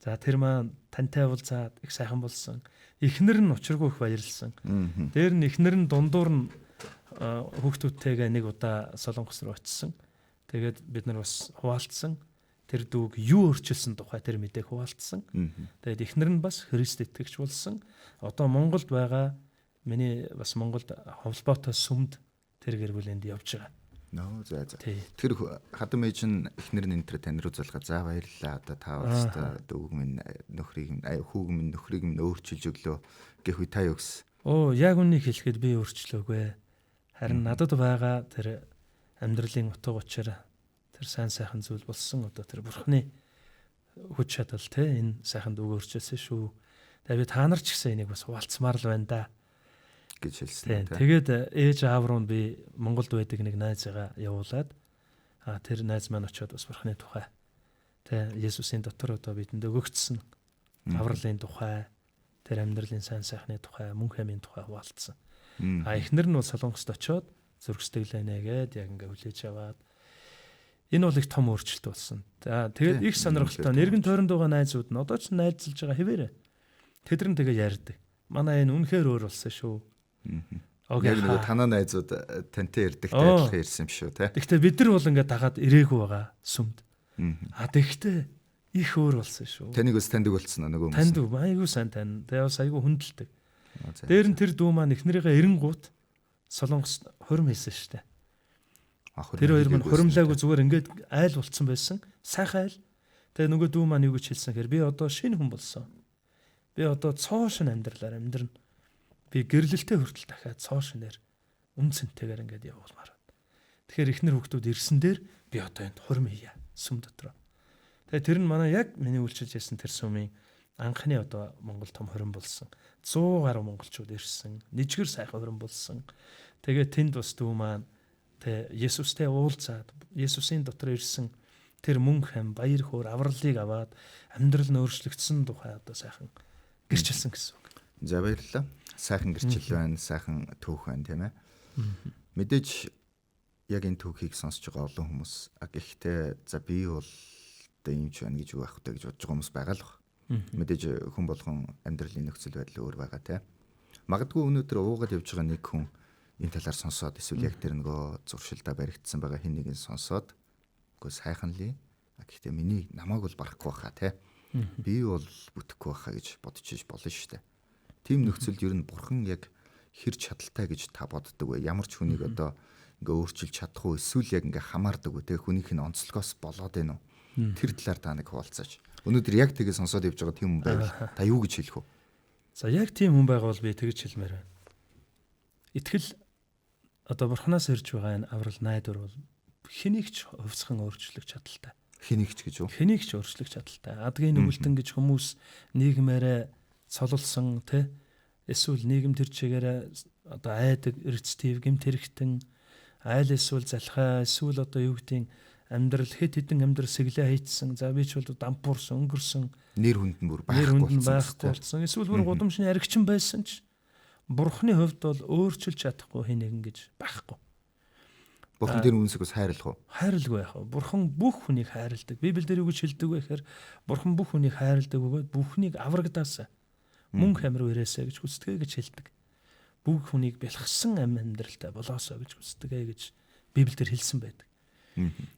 За тэр маань тантай уулзаад их сайхан болсон. Эхнэр нь учиргүй их баярлсан. Дээр нь эхнэр нь дундуур нь хүүхдүүдтэйгээ нэг удаа Солонгос руу очсон. Тэгээд бид нар бас хуваалцсан. Тэр дүүг юу өөрчилсөн тухай тэр мэдээг хуваалцсан. Тэгээд эхнэр нь бас Христ итгэгч болсон. Одоо Монголд байгаа миний бас Монголд холбоотой сүмд тэр гэр бүлэнд явж байгаа. За. Тэр хадам ээж нь эхнэр нь энэ таньруулзалгаа за баярлалаа. Одоо та уустай дүүг минь нөхрийг хүүг минь нөхрийг минь өөрчилж өглөө гэх үе та юу гэсэн. Яг үнийг хэлэхэд би өөрчлөөгүй. Харин надад байгаа тэр амьдралын утга учир тэр сайн зүйл болсон. Одоо тэр бурхны хүч чадал те энэ сайханд өгөөрчөөсөн шүү. Тэгээд би та нар ч гэсэн энийг бас хуваалцмаар л байна да гэж хэлсэн. Тэгээд ээж аав руу би Монголд байдаг нэг найзгаа явуулаад тэр найз маань очиод бас бурхны тухай тэ Есүсийн дотор одоо бидэнд өгөгдсөн авралын тухай тэр амьдралын сайн сайхны тухай мөн хэмийн тухай хуваалцсан. Эхнэр нь бол Солонгост очиод зүрх сэтгэлээ нээгээд яг ингээ хүлээж аваад энэ бол их том өөрчлөлт болсон. Тэгээд их сонирхолтой нэргэн тойронд байгаа найзууд нь одоо ч найзалж байгаа хэвээрээ. Тэд нар тэгээ ярьдаг. Манай энэ үнэхээр өөр болсон шүү. Яг нэг танаа найзууд тантай ярьдагтай адилхан ярьсан юм шүү те. Гэхдээ бид нар бол ингээд дагаад ирээгүй байгаа сүмд. Тэгэхдээ их өөр болсон шүү. Таныг бас таньдаг болсон нөгөө хүмүүс. Таньдаг айгүй сайн тань. Тэгээ бас айгүй хүндэлдэг. Дээр нь тэр дүү маань эхнэрийнхээ эренгуут Солонгос хурим хийсэн шүү дээ. Ахын Тэр хоёр маань хуримлаагүй зүгээр ингээд айл болцсон байсан. Сайхан айл. Тэгээ нөгөө дүү маань юу гэж хэлсэн гэхээр би одоо шинэ хүн болсон. Би одоо цоо шин амьдралаар амьдрна. Би гэрлэлтэй хүртэл дахиад цоо шинээр үнцэнтэйгээр ингээд явуулмаар байна. Тэгэхээр эхнэр хүүхдүүд ирсэн дээр би одоо энд хурим хийя сүм дотор. Тэгээ тэр нь манай яг миний үйлчилж ясан тэр сүмийн анхны одоо Монгол том хурим болсон. 100 гаруй монголчууд ирсэн. Нэжгэр сайхан хурим болсон. Тэгээ тэнд бас дүү маань тэ Есүстэй уулзаад Есүсийн дотор ирсэн тэр мөнх хам баяр хөөр авралыг аваад амьдрал нь өөрчлөгдсөн тухай одоо сайхан гэрчилсэн гэсэн үг. За баярлалаа. Сайхан гэрчил байна, сайхан түүх байна тийм ээ. Мэдээж яг энэ түүхийг сонсож байгаа олон хүмүүс гэхдээ за би бол одоо юм ч байна гэж юу авах вэ гэж бодож байгаа хүмүүс байгаа л баг. Мэдээж хүн болгон амьдралын нөхцөл байдал өөр байгаа тийм. Магадгүй өнөөдөр уугаад явж байгаа нэг хүн энэ талаар сонсоод эсвэл яг тэр нөгөө зуршилдаа баригдсан байгаа хэн нэгэн сонсоод үгүй сайхан ли. Гэхдээ миний намайг бол барахгүй баха те. Би бол бүтэхгүй баха гэж бодож иж болно шүү дээ. Тим нөхцөлд ер нь бурхан яг хэр чадaltaй гэж та боддог вэ? Ямар ч хүнийг одоо ингээ өөрчилж чадах уу эсвэл яг ингээ хамаардаг үү те хүнийх нь онцлогоос болоод байна уу? Тэр талаар та нэг хуваалцаач. Өнөөдөр яг тэгээ сонсоод явж байгаа тийм хүн байвал та юу гэж хэлэх вэ? За яг тийм хүн байгаад би тэгж хэлмээр байна. Итгэл одоо бурханаас ирж байгаа энэ аврал найдвар бол хэнийг ч хувьсхан өөрчлөх чадaltaй. Хэнийг ч гэж юу? Хэнийг ч өөрчлөх чадaltaй. Адгийн нүгэлтэн гэж хүмүүс нийгмээрээ цололсон тэ эсвэл нийгэм тэр чигээрээ одоо айдаг, эргэцтэйв, гэмт хэрэгтэн, айл эсвэл залхаа, эсвэл одоо юу гэдгийг амьдрал хэд хэдэн амьдрал сэглээ хийцсэн. За би ч бол дампуурсан, өнгөрсөн. Нэр хүнд нь бүр байхгүй болсон. Эсвэл бүр гудамжны аригчин байсан ч Бурхны хувьд бол өөрчилж чадахгүй хин нэгэн гэж байхгүй. Бурхан тэр үнсийг бас хайрлах уу? Хайрладаг байх. Бурхан бүх хүнийг хайрладаг. Библиэлд юу гэж хэлдэг вэ гэхээр Бурхан бүх хүнийг хайрладаг бөгөөд бүхнийг аврагдаасаа мөнх амир өрөөсэй гэж хүсдэг гэж хэлдэг. Бүх хүнийг бэлгсэн амьдралтай болоосоо гэж хүсдэг гэж Библиэлд хэлсэн байдаг.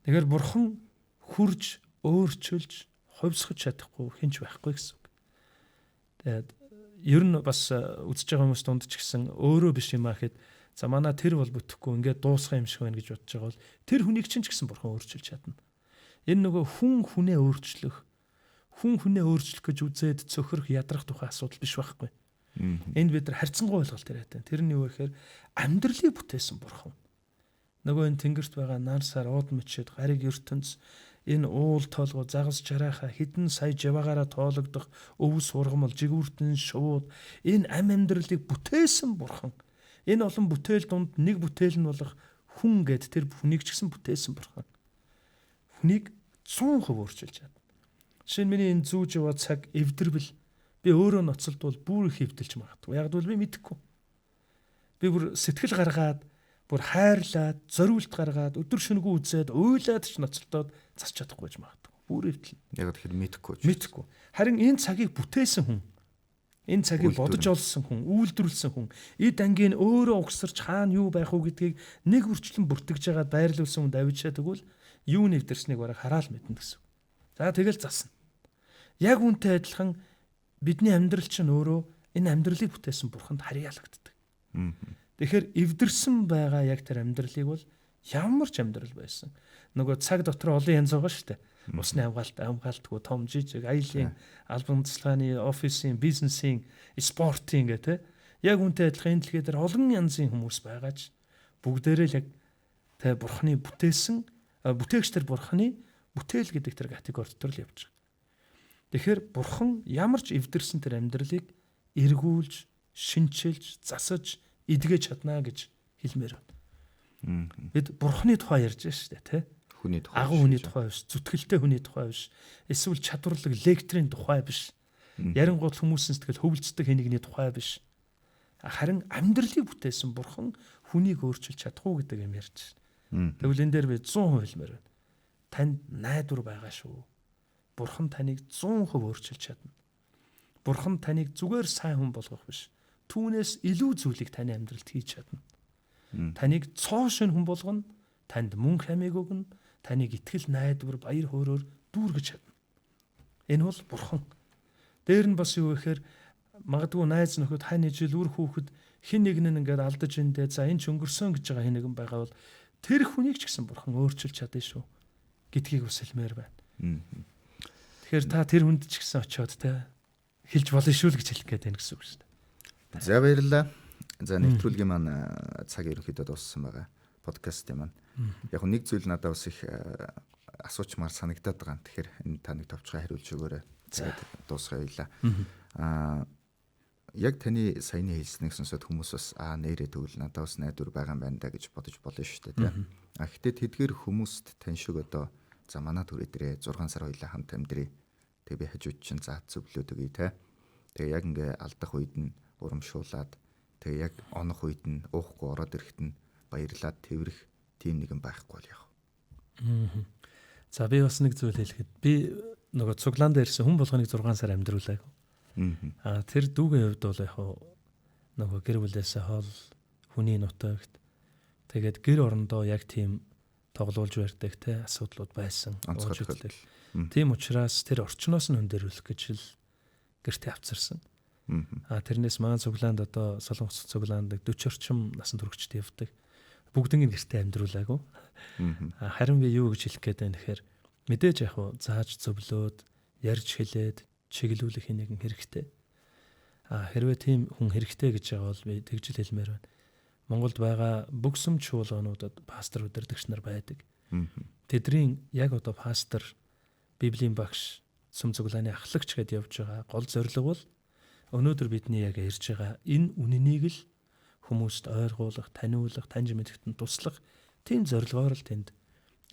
Тэгэхээр Бурхан хурж, өөрчилж, хувьсгаж чадахгүй хинч байхгүй гэсэн үг. Тэгээд ер нь бас үзэж байгаа хүмүүс дунд ч гэсэн өөрөө биш юм аа гэхэд за манай тэр бол бүтэхгүй ингээд дуусах юм шиг байна гэж бодож байгаа бол тэр хүнийг чинь ч гэсэн бурхан өөрчилж чадна. Энэ нөгөө хүн хүнээ өөрчлөх гэж үзээд цөхрөх ядрах тухай асуудал биш байхгүй. Энд бид нар харьцангуй ойлголт яриад байна. Тэр нь юу гэхээр амьдралыг бүтээсэн бурхан. Нөгөө энэ тэнгэрт байгаа нар сар ууд мөчөд гариг ертөнц энэ уул тоолгоо загас жарааха хэдэн сая живаагаараа тоологдох өвс ургамал жигүүртэн шууд энэ ам амьдралыг бүтээсэн бурхан. Энэ олон бүтээл дунд нэг бүтээл нь болох хүн гэд тэр хүнийг ч гэсэн бүтээсэн бурхан. Хүнийг 100% өөрчилж чадна. Жишээ нь миний энэ зүүж яваа цаг эвдэрвэл би өөрөө ноцолдвол бүр их эвдэлж магадгүй. Яг л би мэдэхгүй. Би бүр сэтгэл гаргаад бүр хайрлаад, зориулт гаргаад, өдөр шөнөгүй үзээд, уйлаад ч ноцолдоод засч чадахгүй гэж магадгүй. Бүр эвдэл. Яг тэгэхээр мэдэхгүй. Мэдэхгүй. Харин энэ цагийг бүтээсэн хүн, энэ цагийг бодож олсон хүн, үйлдвэрлэсэн хүн, эд ангийн өөрөө угсарч хаана юу байх уу гэдгийг нэг үрчлэн бүртгэж байгаа байрлуулсан хүнд авчиа тэгвэл юу нэвдэрснийг бараг хараал мэднэ гэсэн. За тэгэл засна. Яг үнтэй адилхан бидний амьдрал чинь өөрөө энэ амьдралыг бүтээсэн бурханд харьяалагддаг. Тэгэхээр эвдэрсэн байгаа яг тэр амьдралыг бол ямар ч амьдрал байсан. Нөгөө цаг дотор олон янз байгаа шүү дээ. Усны хамгаалтгүй том жижиг аялын албан туслагын офисын бизнесийн спортын гэх яг үнтэй адилхан энэ дэлхий дээр олон янзын хүмүүс байгаач бүгдээрээ л яг тэ бурхны бүтээсэн бүтээгч тэр бурхны бүтээл гэдэг тэр категори дотор л явж байгаа. Тэгэхээр бурхан ямар ч эвдэрсэн тэр амьдралыг эргүүлж, шинчилж, засаж идгэж чадна гэж хэлмээр байна. Бид бурхны тухай ярьж байна шүү дээ, тэ? Хүний тухай. Агуу хүний тухай биш, зүтгэлтэй хүний тухай биш, эсвэл чадварлаг лектрийн тухай биш. Ярингуут хүмүүсийн сэтгэл хөвөлцдөг хэнийгний тухай биш. Харин амьдралыг бүтээсэн бурхан хүнийг өөрчилж чадахгүй гэдэг юм ярьж байна. Тэгвэл энэ дээр би 100% хэлмээр байна. Танд найдвар байгаа шүү. Бурхан таныг 100% өөрчилж чадна. Бурхан таныг зүгээр сайн хүн болгох биш. Түүнээс илүү зүйлийг таны амьдралд хийж чадна. Таныг цоо шин хүн болгоно, танд мөнх амийг өгнө, таныг итгэл найдвар баяр хөөрөөр дүүргэж чадна. Энэ бол бурхан. Дээр нь бас юу гэхээр магадгүй найз нөхөд хань ижил үр хүүхэд хин нэг нь ингээд алдаж индээ за энэ ч өнгөрсөн гэж байгаа хин нэгэн байгаа бол тэр хүнийг ч гэсэн бурхан өөрчилж чадна шүү гэдгийг бас хэлмээр байна. Тэгэхээр та тэр хүнд ч гэсэн очиод те хэлж болно шүү л гэж хэлэх гээд байна гэсэн үг шүү дээ. За баярлалаа. За нэвтрүүлгийн маань цаг ерөнхийдөө дууссан байгаа. Подкастын маань. Яг нэг зүйл надад бас их асуучмаар санагдаад байгаа. Тэгэхээр энэ та нэг товчгоо хариулж өгөөрэй. Тэгээд дуусгая. Яг таны саяны хэлснэг сонсоод хүмүүс бас нэрээ тэгвэл надад бас найдвар байгаа юм байна да гэж бодож болно шүү дээ. Гэхдээ тэдгээр хүмүүст тань шиг одоо за манай төр өдрөө 6 сар хоёлаа хамт амьдрий. Тэгээ би хажууд чинь заат зөвлөөд өгье те. Тэгээ яг ингээ алдах үед нь урамшуулад тэгээ яг онох үед нь уухгүй ороод ирэхэд нь баярлаад тэврэх тийм нэгэн байхгүй бол яах вэ? За би бас нэг зүйл хэлэхэд би нөгөө цуглаан дээрсэн хүн болгоныг 6 сар амьдруулааг. Тэр дүүгийн хувьд бол яг нөгөө гэр бүлээсээ хол хүний нутагт тэгээд гэр орондоо яг тийм тоглуулж барьдаг те асуудлууд байсан. Тийм учраас тэр орчноос нь хөндөрүүлэх гэж л гэртээ авцарсан. Тэрнээс маань цуглаанд одоо Солонгос цуглаанд 40 орчим насанд хүрэгчтэй явдаг. Бүгднийг гэртээ амьдруулаагүй. Харин би юу гэж хэлэх гээд байна гэхээр мэдээж яг зааж зөвлөөд ярьж хэлээд чиглүүлэх нэгэн хэрэгтэй. Хэрвээ тийм хүн хэрэгтэй гэж байгаа бол би тэгж л хэлмээр байна. Монголд байгаа бүх сүм чуулгануудад пастор удирдагч нар байдаг. Тэдний яг одоо пастор, библийн багш, сүм цуглааны ахлагч гэдээ явж байгаа гол зорилго бол өнөөдөр бидний яг ярьж байгаа энэ үнэнийг л хүмүүст ойргуулах, таниулах, таньж мэдэхэд нь туслах тийм зорилгоор л тэнд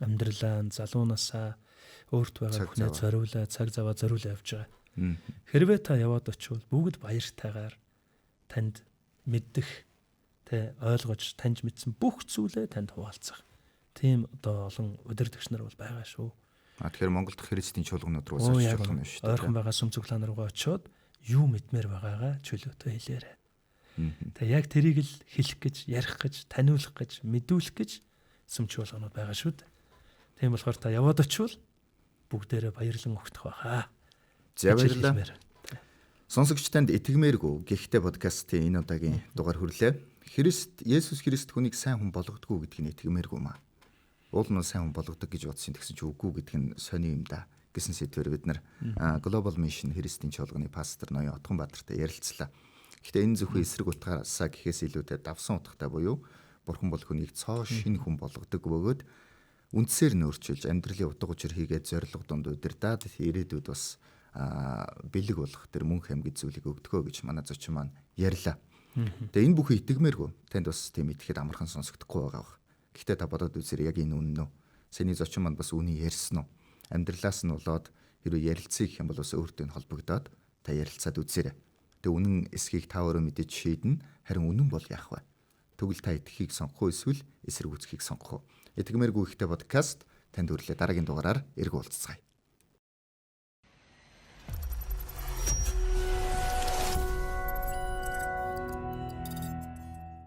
амьдралаа, залуунасаа өөрт байгаа бүхнээ зориулаа, цаг заваа зориулаа явж байгаа. Хэрвээ та яваад очивол бүгд баяртайгаар танд мэддэх, тэ ойлгож, таньж мэдсэн бүх зүйлээ танд хуваалцах. Тийм одоо олон удирдагч нар бол байгаа шүү. Тэгэхээр Монголд христийн чуулганууд руу очиж болох юм шүү. Ойрхон байгаа сүм цуглаан руугаа очиод юу мэдмээр байгаагаа чөлөөтэй хэлээрэй. Тэгээ яг тэрийг л хэлэх гэж, ярих гэж, таниулах гэж, мэдүүлэх гэж сүм чуулганууд байгаа шүү дээ. Тийм болохоор та яваад очивол бүгдээрээ баярлан өгөх байхаа. За баярлалаа. Сонсогч танд итгэмээргүй гэхдээ подкастын энэ удаагийн дугаар хүрлээ. Есүс Христ хүнийг сайн хүн болгодгүй гэдгийг нь итгэмээргүй маа. Уул нь сайн хүн болгодог гэж бодсон тэгсэн чи үгүй гэдг нь сони юм да гэсэн сэдвээр бид нар Global Mission Христийн чуулганы пастор Ноён Отгонбаатартай ярилцлаа. Гэхдээ энэ зөвхөн эсрэг утгаараасаа гэхээс илүүтэй давсан утгатай буюу Бурхан бол хүнийг цоо шинэ хүн болгодог бөгөөд үндсээр нь өөрчилж амьдралын утга учир хийгээд зориг донд удирдаад ирээдүйд бас бэлэг болох тэр мөнх амьд зүйлийг өгдөгөө гэж манай зочин маань ярьлаа. Тэгээ энэ бүхэн итгэмээргүй танд бас тийм итгэхэд амархан сонсогдохгүй байгаа бах. Гэхдээ та бодоод үзээрэй яг энэ үнэн үү? Сэний зочин маань бас үнийг ярьсан уу? Амьдралаас нь болоод хэрвээ ярилцъя гэх юм бол бас өөртөө нь холбогдоод та ярилцаад үзээрэй. Тэгээ үнэн эсхийг та өөрөө мэдэж шийднэ. Харин үнэн бол яах вэ? Тэгвэл та итгэхийг сонгох уу эсвэл эсрэг үзэхийг сонгох уу? Итгэмээргүй ихтэй подкаст танд хүрэлээ дараагийн дугаараар эргүүлцгээе.